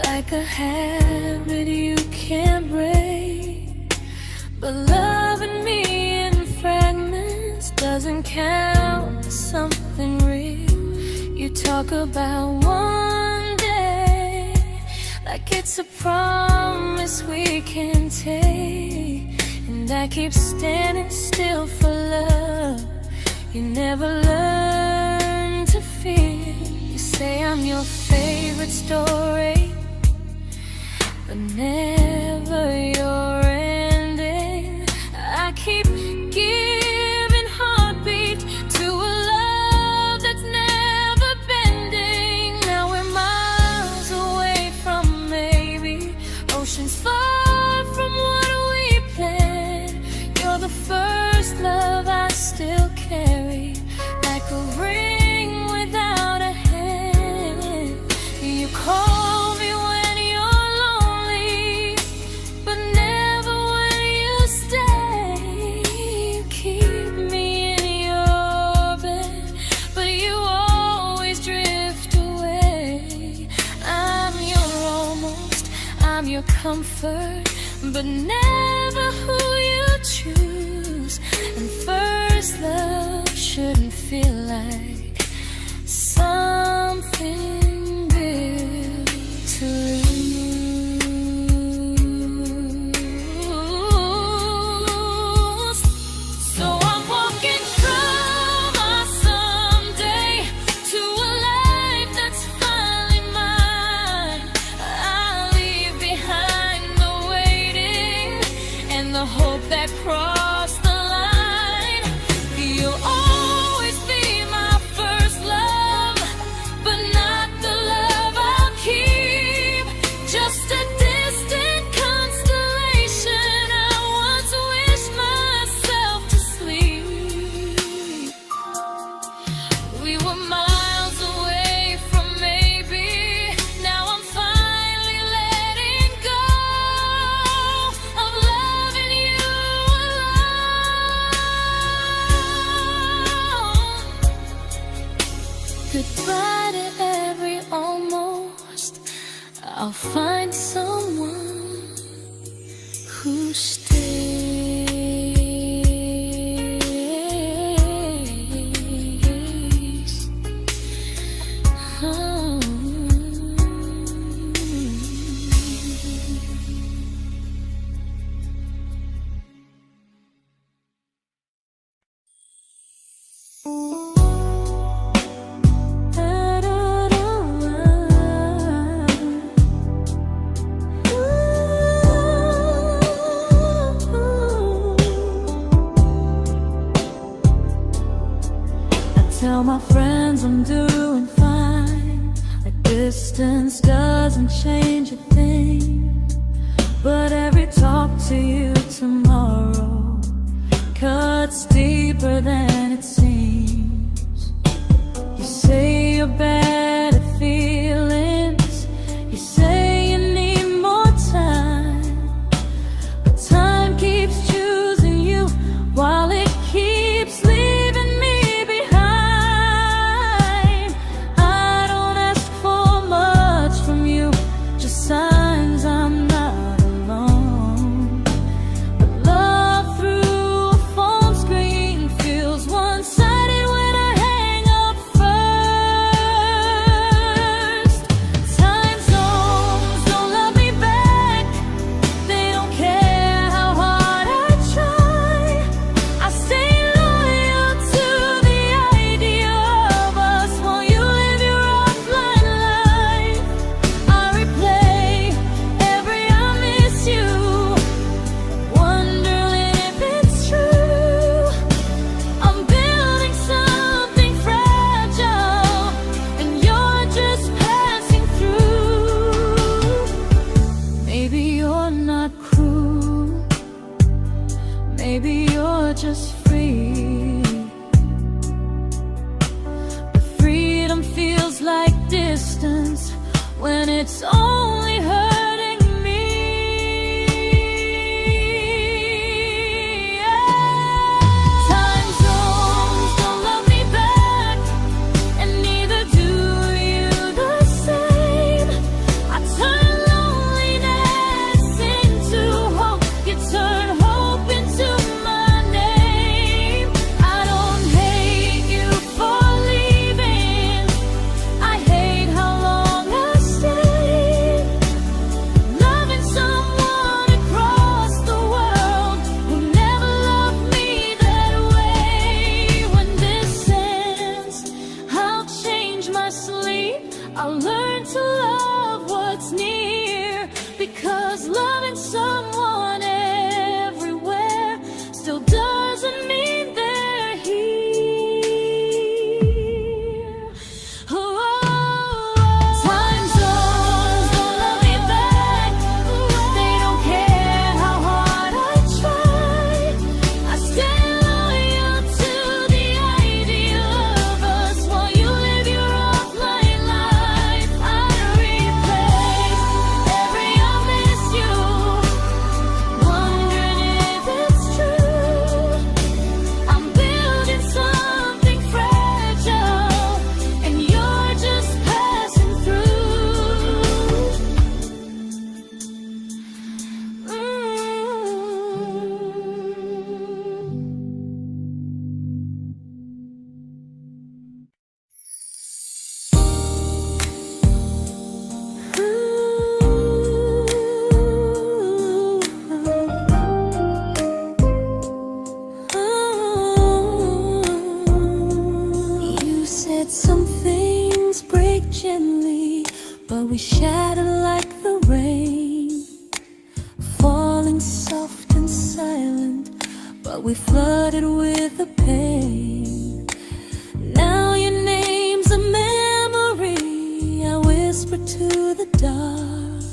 like a habit you can't break. But loving me in fragments doesn't count as something real. You talk about one day like it's a promise we can take, and I keep standing still for love. You never learn to feel. You say I'm your favorite story, but never your ending. I keep giving heartbeat to a love that's never bending. Now we're miles away from maybe oceans far from what we planned. You're the first love I still carry, like a ring without a hand. You call me when you're lonely, but never when you stay. You keep me in your bed, but you always drift away. I'm your almost, I'm your comfort, but never who you choose. And first love shouldn't feel like something built to lose. So I'm walking from my someday to a life that's finally mine. I'll leave behind the waiting and the hope that crossed the line. You'll always be my first love, but not the love I'll keep. Just a distant constellation I once wished myself to sleep. We were miles away from maybe. Now I'm finally letting go of loving you alone. Goodbye to every almost. I'll find someone who stays. Oh. Tell my friends I'm doing fine, that distance doesn't change a thing. But every talk to you tomorrow cuts deeper than it seems. your better feelings. You say you need more time, but time keeps choosing you while it keeps leaving me behind. I don't ask for much from you, just signs I'm not alone. But love through a phone screen feels one-sided when I hang up first. Time zones don't love me back. They don't care how hard I try. I stay loyal to the idea of us while you live your offline life. I replay every I miss you, wondering if it's true. I'm building something fragile, and you're just passing through. Maybe you're not cruel, maybe you're just free. But freedom feels like distance when it's only hurting me. Time zones don't love me back, and neither do you the same. I turn loneliness into hope, you turn hope into my name. I don't hate you for leaving, I hate how long I stayed. Loving someone across the world who never loved me that way. When this ends, I'll change my sleep, I'll learn to love what's near, because loving someone everywhere still doesn't mean they're here. Time zones don't love me back. They don't care how hard I try. I stay loyal to the idea of us while you live your offline life. I replay every I miss you, wondering if it's true. I'm building something fragile, and you're just passing through. You said some things break gently, but we shatter like the rain, falling soft and silent, but we flooded with the pain. Now your name's a memory I whisper to the dark,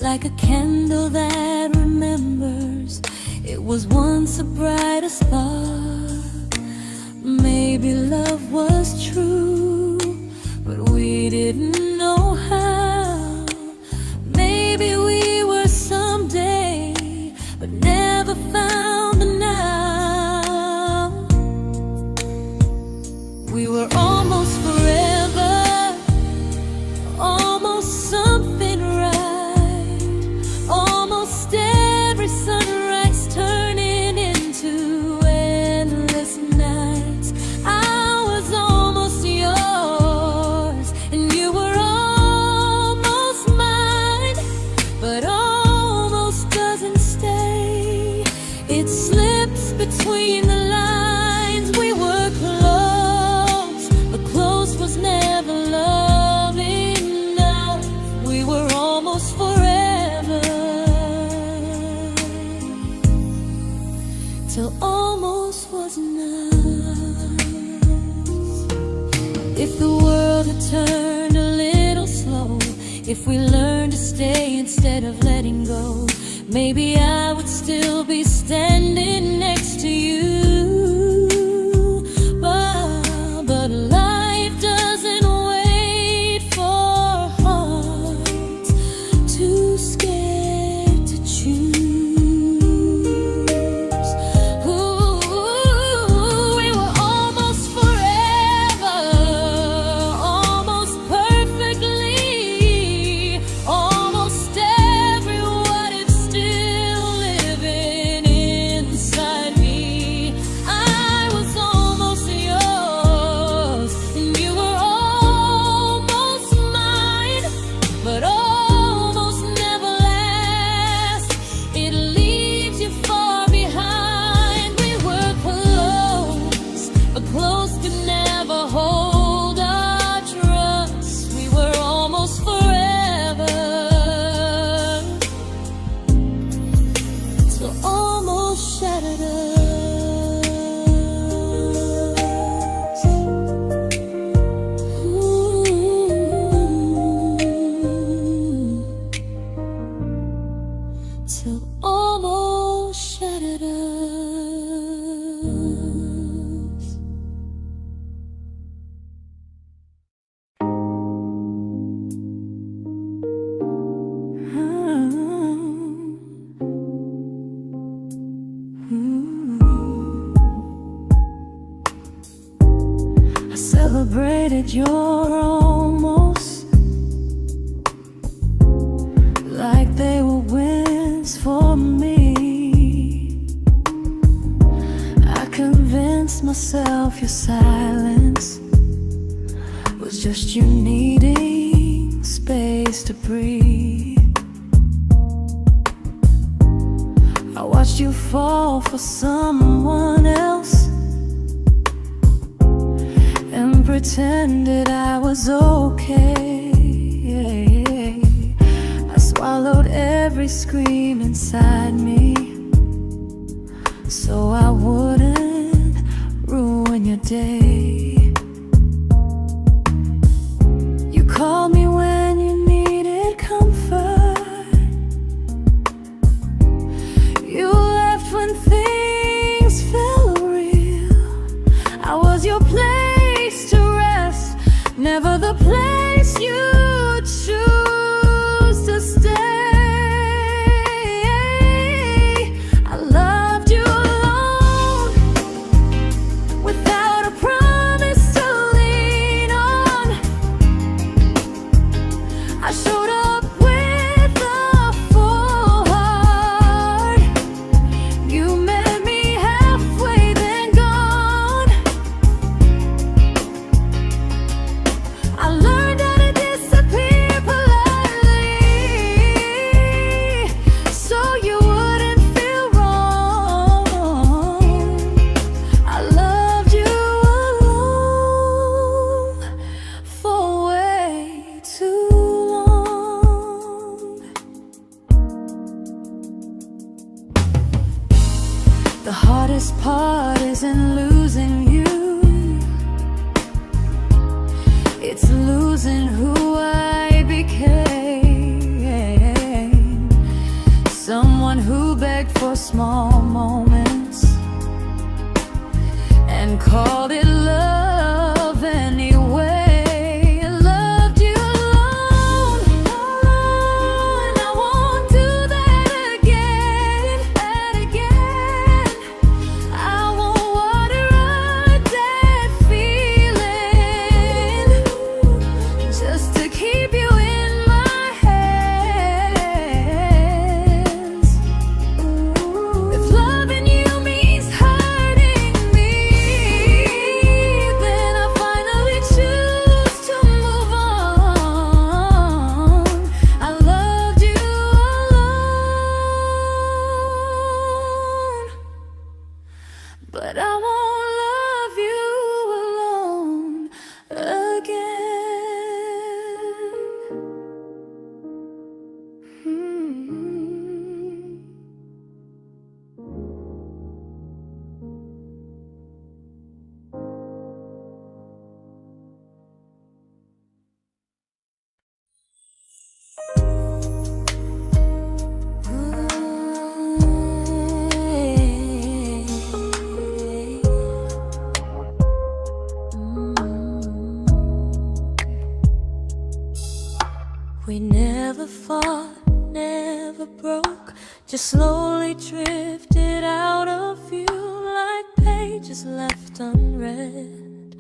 like a candle that remembers it was once a brighter spark. Maybe love was true, but we didn't know how. Maybe we were someday, but never found the now. We were almost forever, almost something right, almost every sunrise turning into endless nights. I was almost yours, and you were almost mine, but almost doesn't stay. It slips between the lines. We were close, but close was never love enough. We were almost forever, till almost was enough. If the world had turned a little slow, if we learned to stay instead of letting go, maybe I would still be standing next to you. But life doesn't wait. I celebrated your almost like they were wins for me. I convinced myself your silence was just you needing space to breathe. I watched you fall for someone else and pretended I was okay. I swallowed every scream inside me so I wouldn't ruin your day. You called me when you needed comfort. You left when things felt real. I was your place to rest, never the place you choose to stay. I loved you alone, without a promise to lean on. I showed up with a full heart. You met me halfway, then gone. I learned how to disappear politely, so you wouldn't feel wrong. I loved you alone for way too long. The hardest part isn't losing you, it's losing who I became. Someone who begged for small moments and called it love anyway. I loved you alone, and I won't do that again. I won't water a dead feeling just to keep you in my hands. If loving you means hurting me, then I finally choose to move on. I loved you alone, but I won't love you alone again. We never fought, never broke, just slowly drifted out of view like pages left unread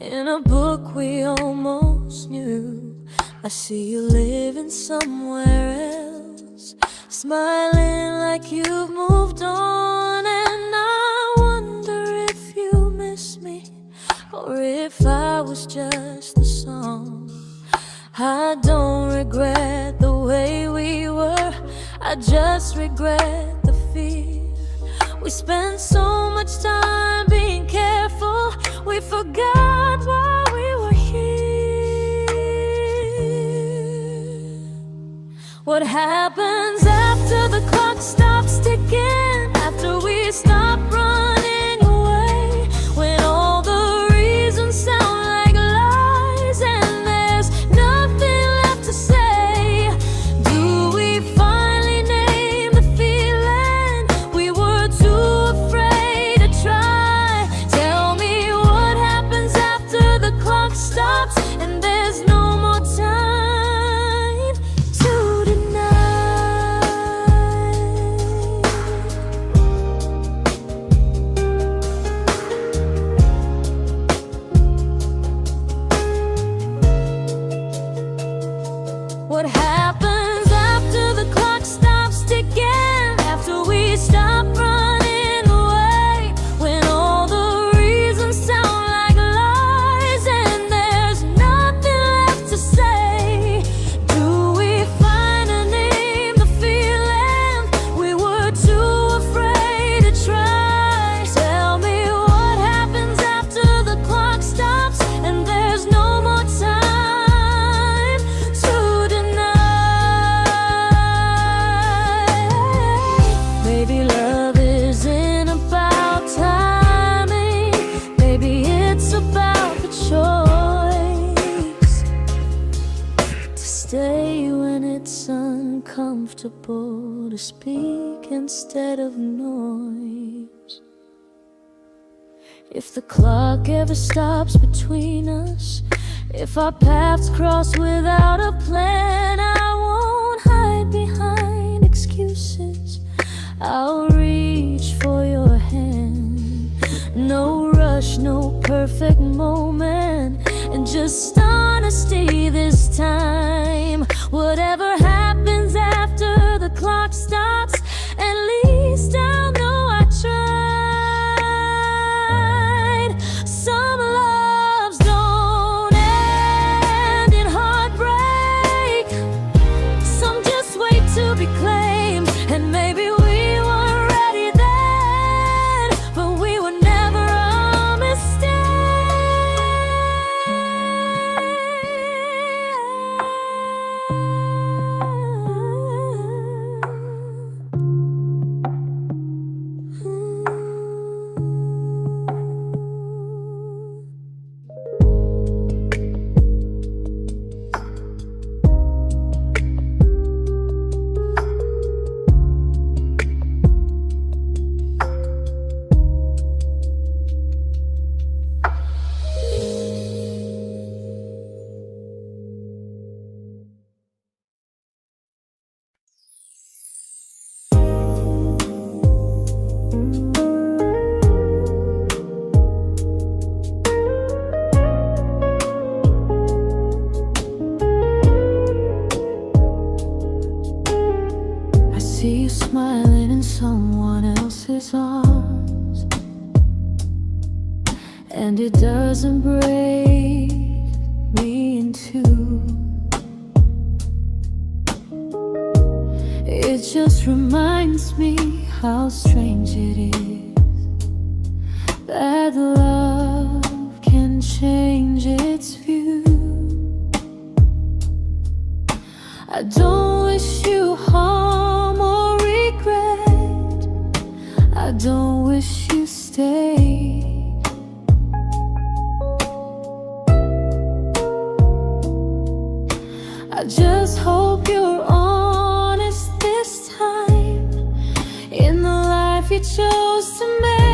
in a book we almost knew. I see you living somewhere else, smiling like you've moved on, and I wonder if you miss me or if I was just the song. I don't regret the way we were, I just regret the fear. We spent so much time being careful, we forgot why we were here. What happens after the clock stops ticking, after we stop running away, when all the reasons sound like lies and there's nothing left to say? Do we finally name the feeling we were too afraid to try? comfortable to speak instead of noise. If the clock ever stops between us, if our paths cross without a plan, I won't hide behind excuses. I'll reach for your hand. No rush, no perfect moment, and just honesty this time. Whatever happens after the clock stops, at least I'll know I tried. Some loves don't end in heartbreak, some just wait to be claimed. And maybe we weren't ready then, but we were never a mistake. I see you smiling in someone else's arms, and it doesn't break me in two. It just reminds me how strange it is that love can change its view. I don't wish you harm or regret, I don't wish you stayed. I just hope you're honest this time in the life you chose to make.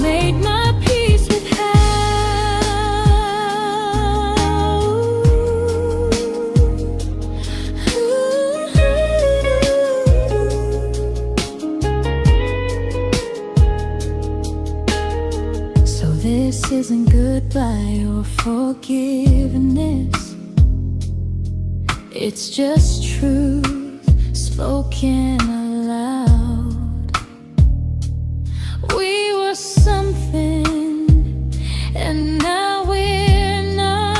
made my peace with This isn't goodbye or forgiveness. It's just truth spoken aloud. We were something, and now we're not.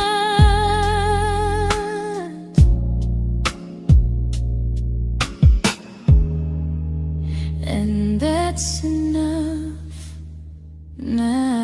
And that's enough now.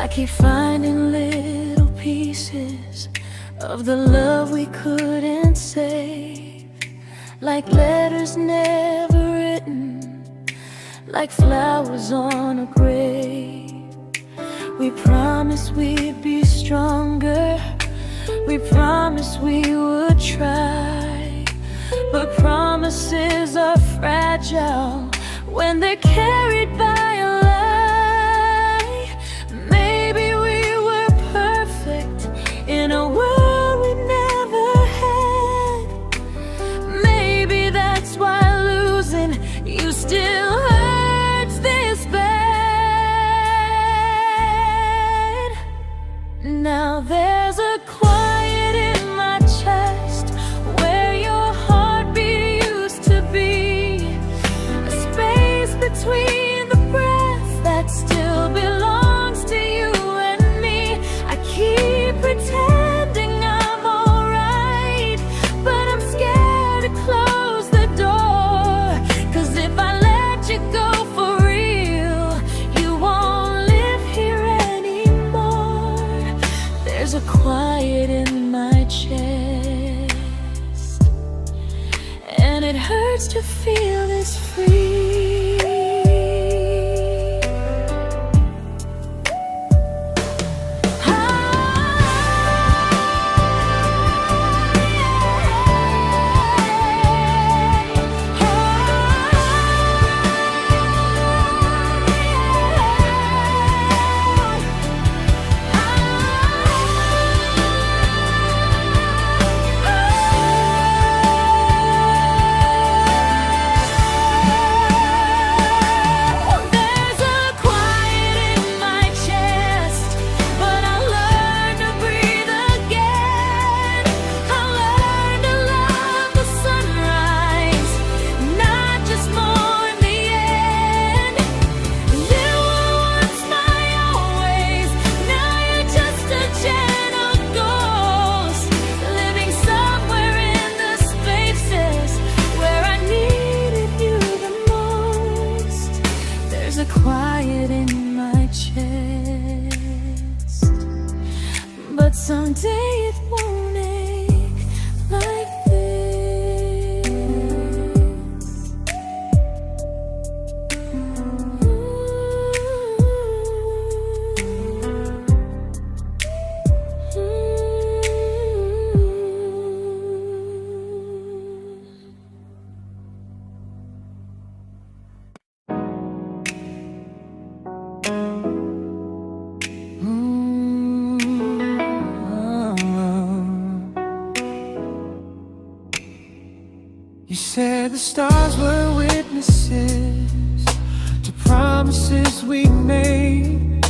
I keep finding little pieces of the love we couldn't save, like letters never written, like flowers on a grave. We promised we'd be stronger, we promised we would try, but promises are fragile when they're carried by a lie. Maybe we were perfect in a world we never had. Maybe that's why losing you still hurts this bad. Now there's a quiet in my chest where your heartbeat used to be, a space between the breaths that still belongs to you and me. I keep pretending I'm alright, but I'm scared to close the door, 'cause if I let you go for real, you won't live here anymore. There's a quiet in my chest, and it hurts to feel this free. Quiet in my chest, but someday it won't ache like this. You said the stars were witnesses to promises we made,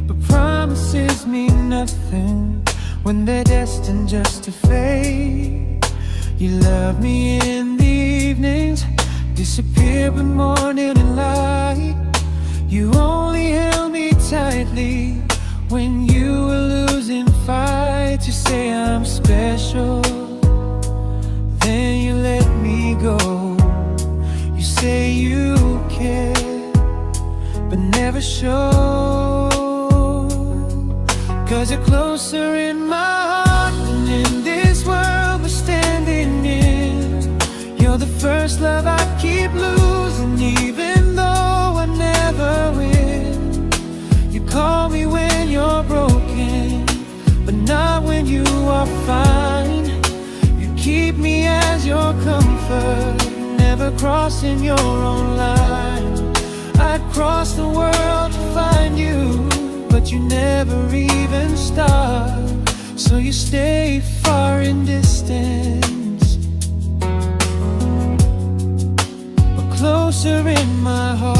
but promises mean nothing when they're destined just to fade. You love me in the evenings, disappear when morning and light. You only held me tightly when you were losing fights. You say I'm special, then you let me go. You say you care, but never show, 'cause you're closer in my heart than in comfort, never crossing your own line. I'd cross the world to find you, but you never even start. So you stay far in distance, but closer in my heart.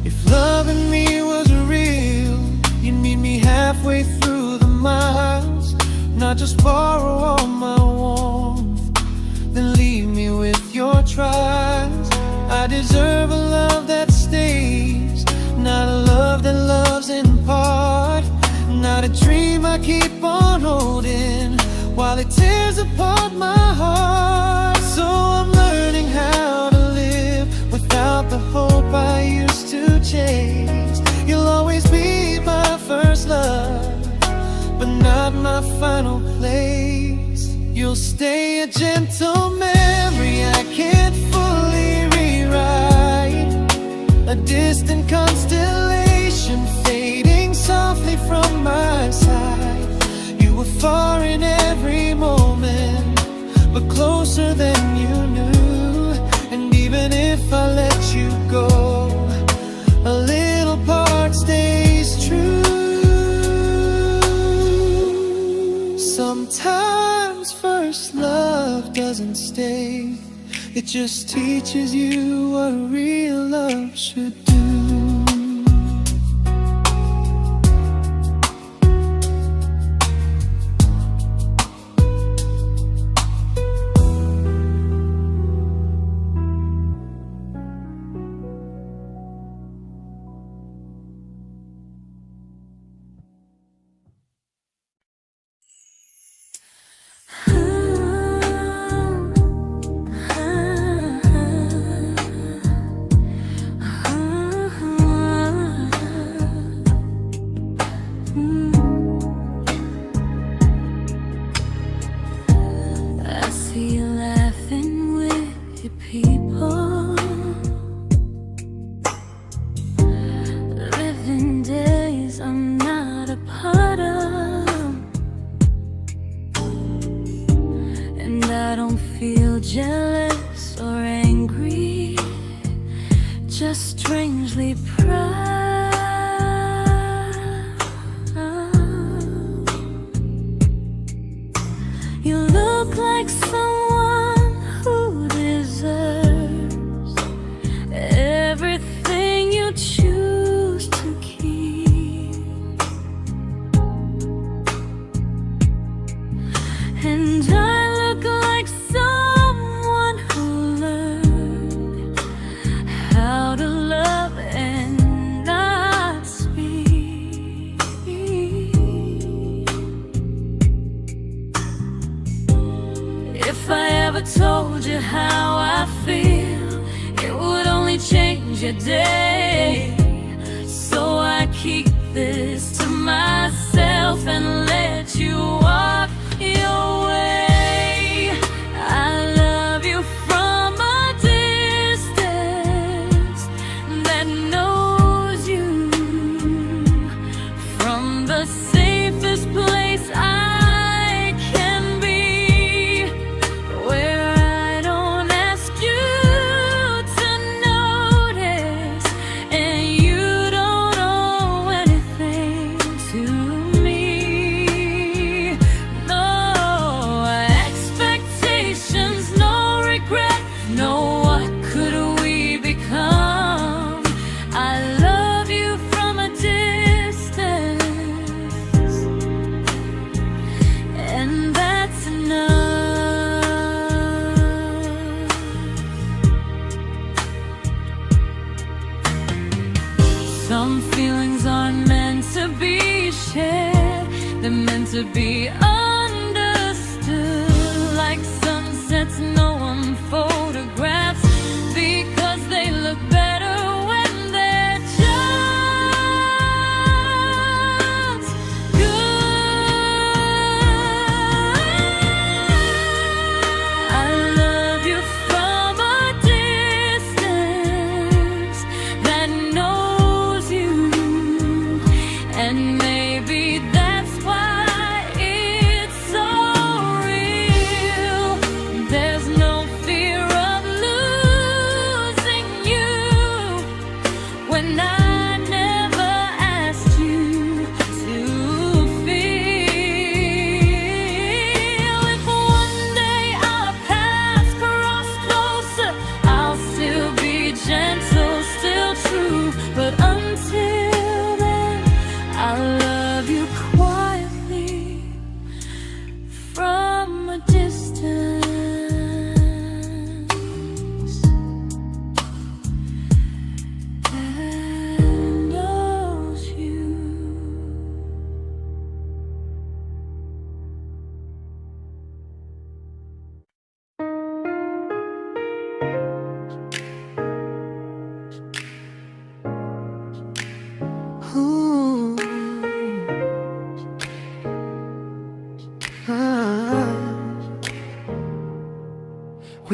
If loving me was real, you'd meet me halfway through the miles, not just borrow all my warmth, then leave me with your trials. I deserve a love that stays, not a love that loves in part, not a dream I keep on holding while it tears apart my heart. So I'm learning how to live without the hope I used to chase. You'll always be my first love, but not my final place. You'll stay a gentle memory I can't fully rewrite, a distant constellation fading softly from my side. You were far in every moment, but closer than you knew. And even if I let you go, a little part stays true. Sometimes first love doesn't stay, it just teaches you what real love should do. I see you laughing with your people, living days I'm not a part of, and I don't feel jealous or angry, just strangely proud. You look like someone who deserves everything you choose to keep, and I look like someone who learned how to love and not speak. If I ever told you how I feel, it would only change your day. So I keep this to myself and let you walk your way. I love you from a distance that knows you, from the safest place I can be, where I don't ask you to notice, and you don't owe anything to me. No expectations, no regret, no what could we become. I love you from a distance, and that's enough. Some feelings aren't meant to be shared, they're meant to be understood, like sunsets no one photographs, because they look better when they're just good. I love you from a distance,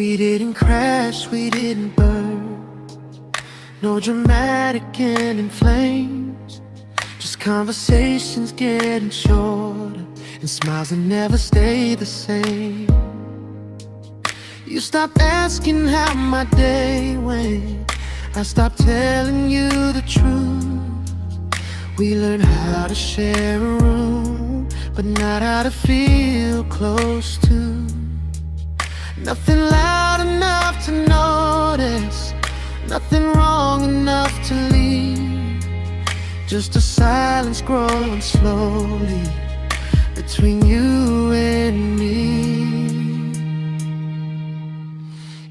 We didn't crash, we didn't burn. No dramatic end in flames. Just conversations getting shorter, and smiles that never stay the same. You stopped asking how my day went. I stopped telling you the truth. We learned how to share a room, but not how to feel close to. Nothing loud enough to notice, nothing wrong enough to leave. Just a silence growing slowly between you and me.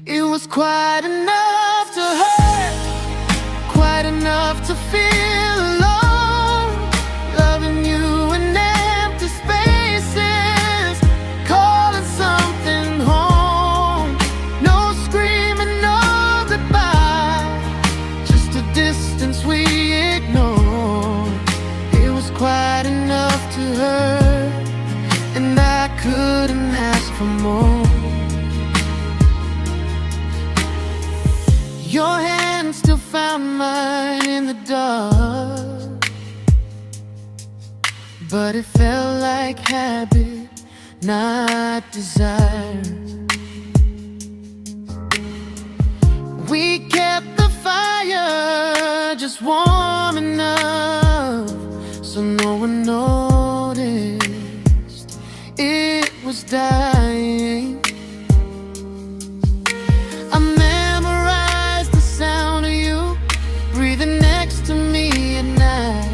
It was quite enough to hurt, quite enough to feel alone. Loving you in empty spaces, calling something home. No screaming, no goodbye, just a distance we ignored. It was quite enough to hurt, and I couldn't ask for more. Your hand still found mine in the dark, but it felt like habit, not desire. We kept the fire just warm enough so no one noticed it was dying. I memorized the sound of you breathing next to me at night,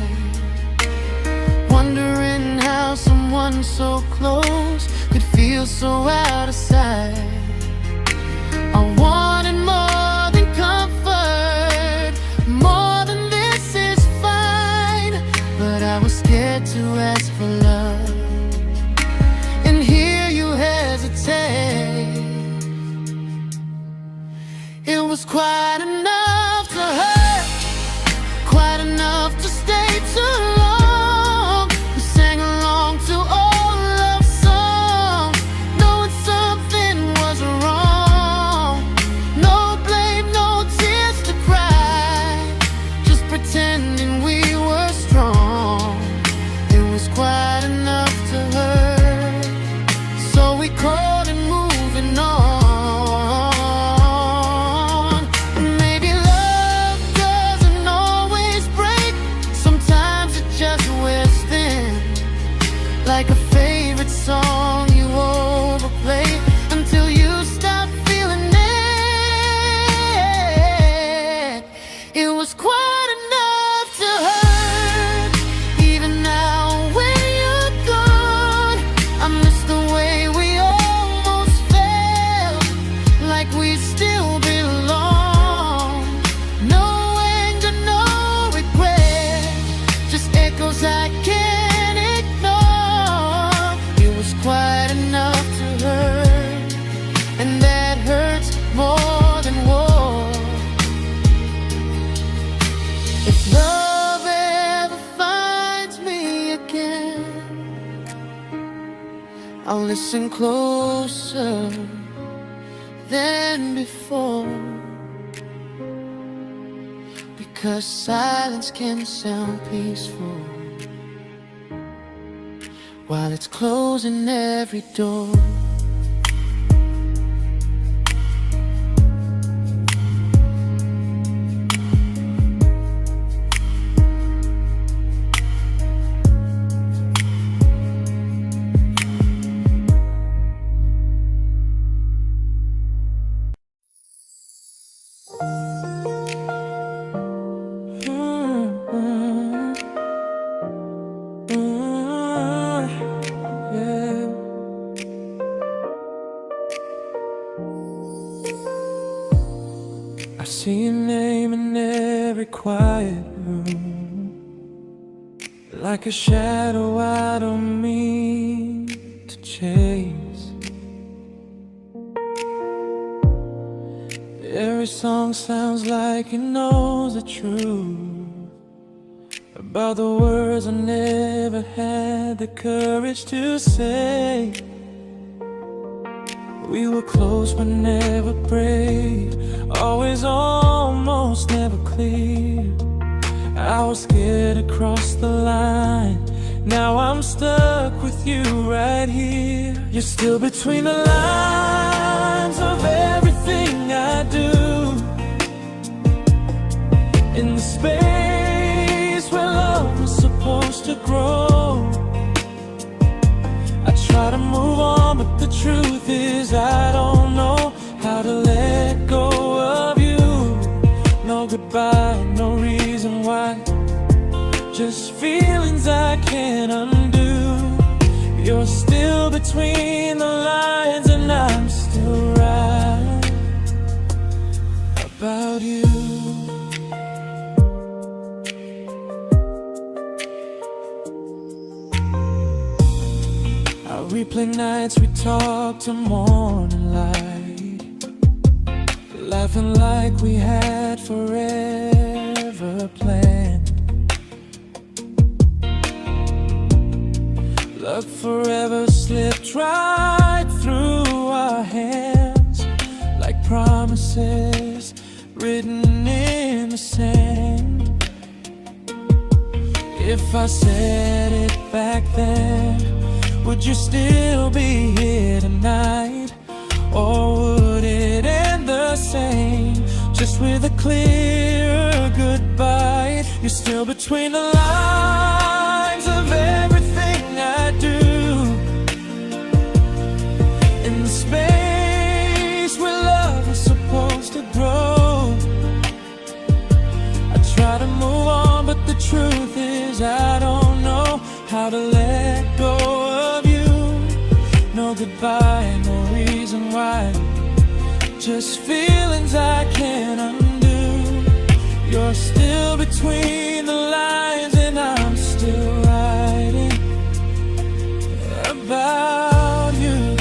wondering how someone so close could feel so out of sight. I wanted more than comfort, more than this is fine, but I was scared to ask for love and hear you hesitate. It was quite enough to hurt, quite enough to stay too long. We sang along to old love songs, knowing something was wrong. No blame, no tears to cry, just pretending we were strong. It was quite enough to hurt, so we called and moving on. Like a favorite song you overplay until you stop feeling it. It was quite enough to hurt. Even now when you're gone, I miss the way we almost felt, like we still belong. No anger, no regret, just echoes I can't ignore. It was quite enough to hurt, and that hurts more than war. If love ever finds me again, I'll listen closer than before, because silence can sound peaceful while it's closing every door. I see your name in every quiet room, like a shadow I don't mean to chase. Every song sounds like it knows the truth about the words I never had the courage to say. We were close but never prayed, always almost never clear. I was scared to cross the line, now I'm stuck with you right here. You're still between the lines of everything I do, in the space where love was supposed to grow. I try to move on, but the truth is I don't know how to let go of you. No goodbye, no reason why, just feelings I can't undo. You're still between the lines and I'm still right about you. I replay nights we talk to morning light, laughing like we had forever planned. Luck forever slipped right through our hands, like promises written in the sand. If I said it back then, would you still be here tonight? Or would it end the same, just with a clear goodbye? You're still between the lines of everything I do, in the space where love was supposed to grow. I try to move on, but the truth is I don't know how to let go of you. No goodbye, no reason why, just feelings I can't undo. You're still between the lines and I'm still writing about you.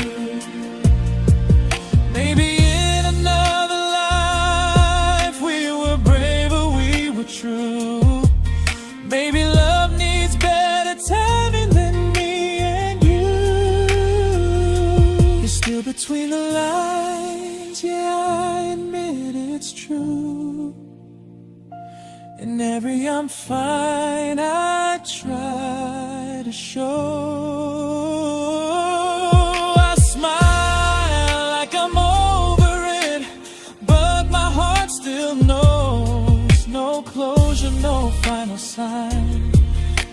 Maybe in another life we were braver, we were true. Maybe love needs better timing than me and you. You're still between the lines, yeah, I admit it's true. In every I'm fine I try to show. I smile like I'm over it, but my heart still knows. No closure, no final sign,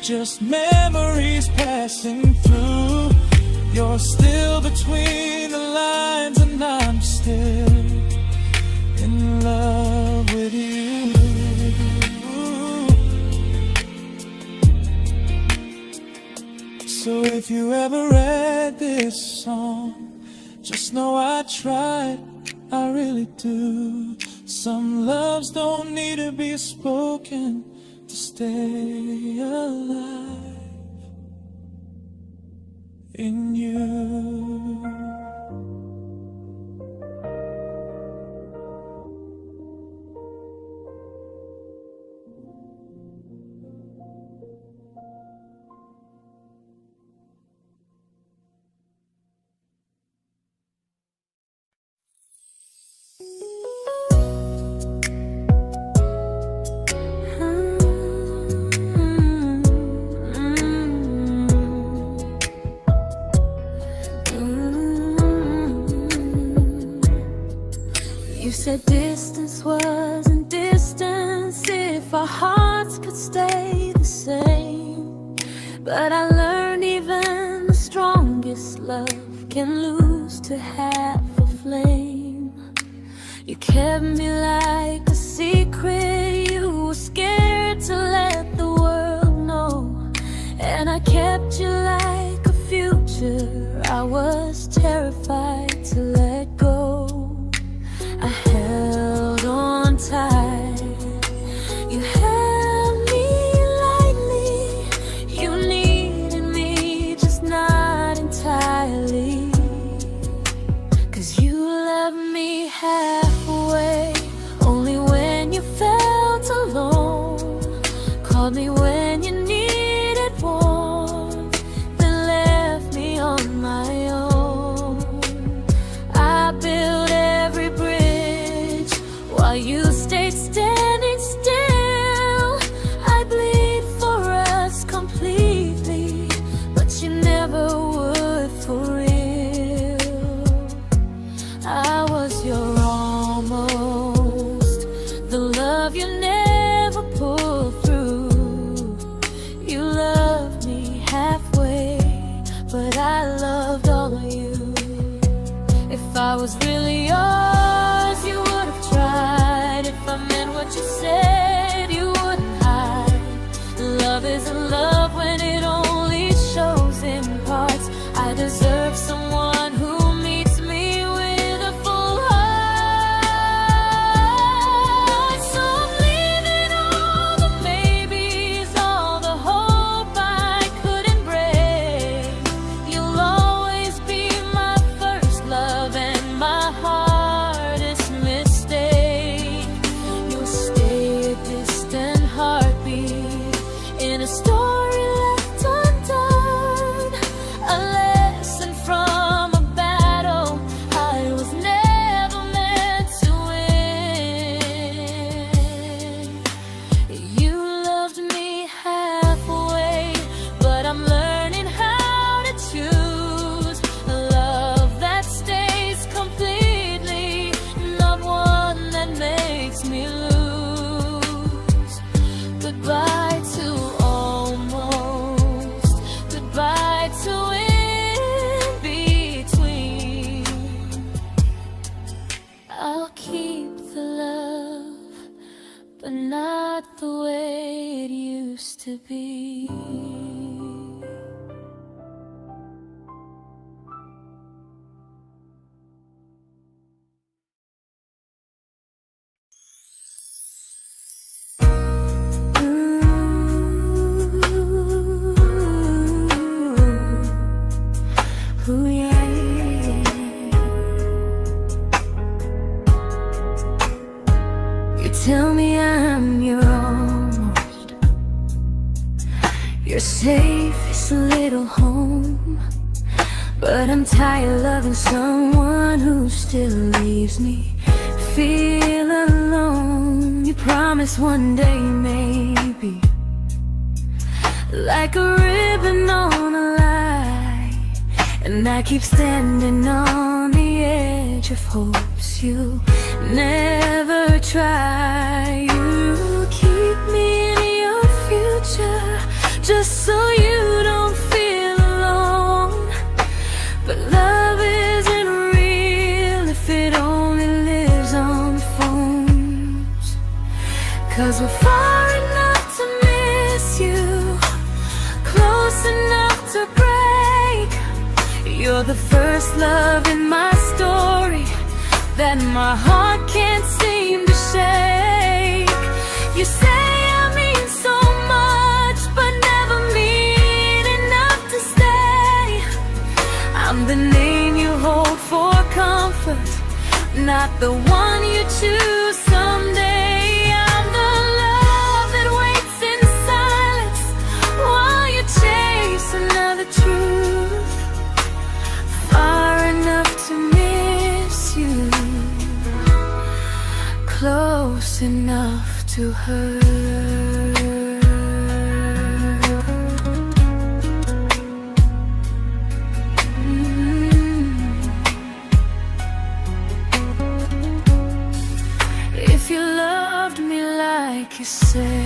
just memories passing through. You're still between the lines and I'm still in love with you. So if you ever read this song, just know I tried, I really do. Some loves don't need to be spoken to stay alive in you. You said distance wasn't distance if our hearts could stay the same. But I learned even the strongest love can lose to half a flame. You kept me like a secret, you were scared to let the world know. And I kept you like a future, I was terrified to let go. I held on tight, you held me lightly. You needed me, just not entirely. 'Cause you left me halfway, only when you felt while you stayed standing still. I bleed for us completely, but you never would for real. I was your almost, the love you never pulled through. You loved me halfway, but I loved all of you. If I was really yours, you would have tried. If I meant what you said, you wouldn't hide. Love isn't love when it only shows in parts. I deserve someone who meets me with a full heart. So I'm leaving all the maybes, all the hope I couldn't break. You'll always be my first love and my hardest mistake. You'll stay a distant heartbeat in a story left undone, a lesson from a battle I was never meant to win. You loved me halfway, but I'm learning how to choose a love that stays completely, not one that makes me lose. Goodbye to almost, goodbye to in between. I'll keep the love, but not the way it used to be. Ooh, yeah, yeah. You tell me I'm your almost, your safest little home, but I'm tired loving someone who still leaves me feel alone. You promise one day maybe, like a ribbon on a line, and I keep standing on the edge of hopes you'll never try. You keep me in your future just so you don't feel alone. But love isn't real if it only lives on phones. 'Cause we're far enough to miss you, close enough to break. You're the first love in my story that my heart can't seem to shake. You say I mean so much, but never mean enough to stay. I'm the name you hold for comfort, not the one you choose someday. I'm the love that waits in silence while you chase another truth. Far enough to miss you, close enough to hurt. If you loved me like you say,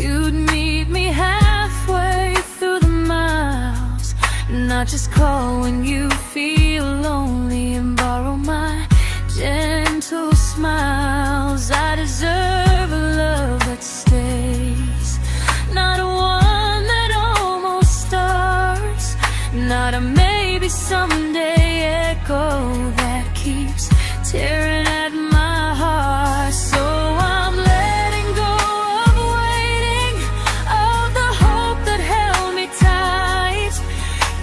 you'd meet me halfway through the miles, not just call when you feel lonely and borrow my gentle smiles. I deserve a love that stays, not one that almost starts, not a maybe someday echo that keeps tearing at my heart. So I'm letting go of waiting, of the hope that held me tight.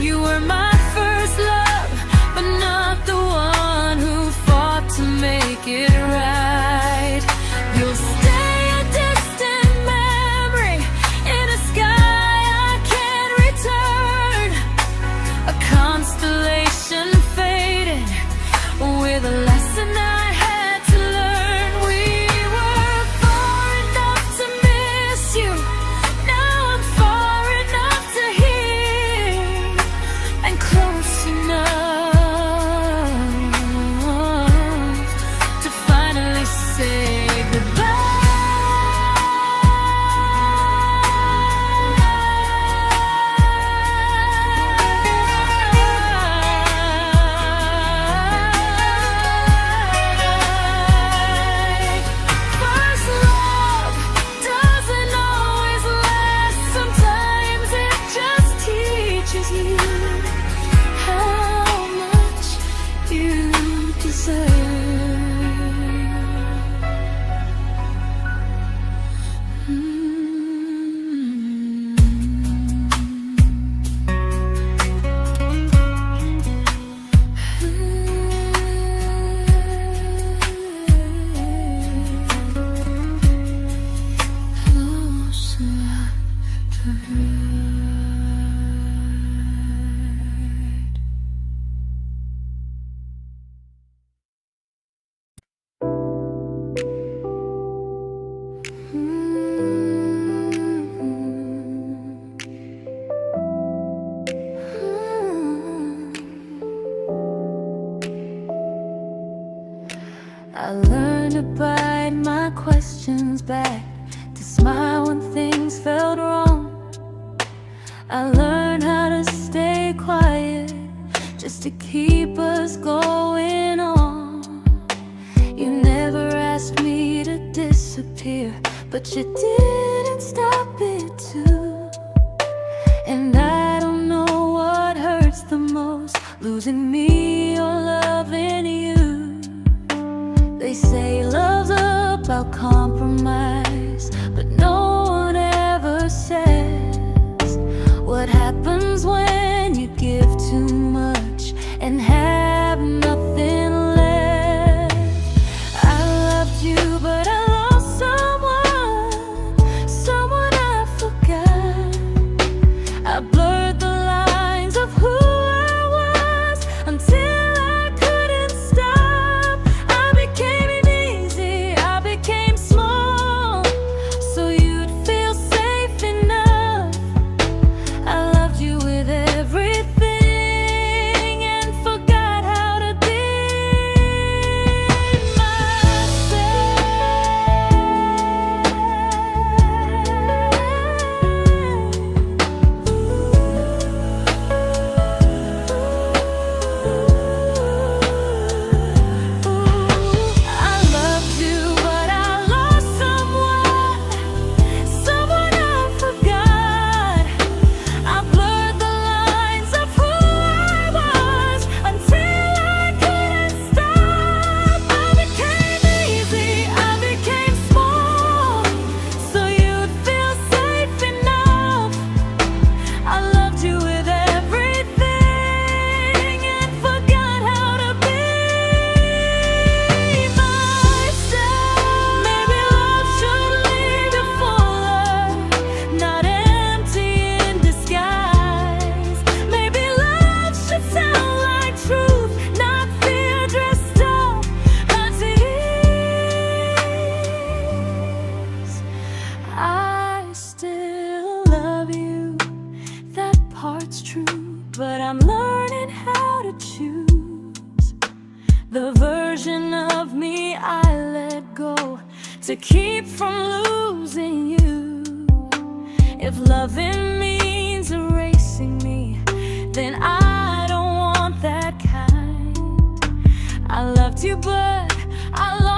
You were my first love, but not the one who fought to make it right. You'll stay a distant memory in a sky I can't return, a constellation fading with a lesson I I learned to bite my questions back, to smile when things felt wrong. I learned how to stay quiet, just to keep us going on. You never asked me to disappear, but you didn't stop it too. And I don't know what hurts the most, losing me or loving you. They say love's about compromise, but no one ever says what happens when you give too much and have nothing left. I loved you, but I lost someone I forgot. I blurred the lines of who I was until I couldn't stop. I became easy, I became small, so you'd feel safe enough. I loved you with everything and forgot how to be but I'm learning how to choose the version of me I let go to keep from losing you. If loving means erasing me, then I don't want that kind. I loved you, but I lost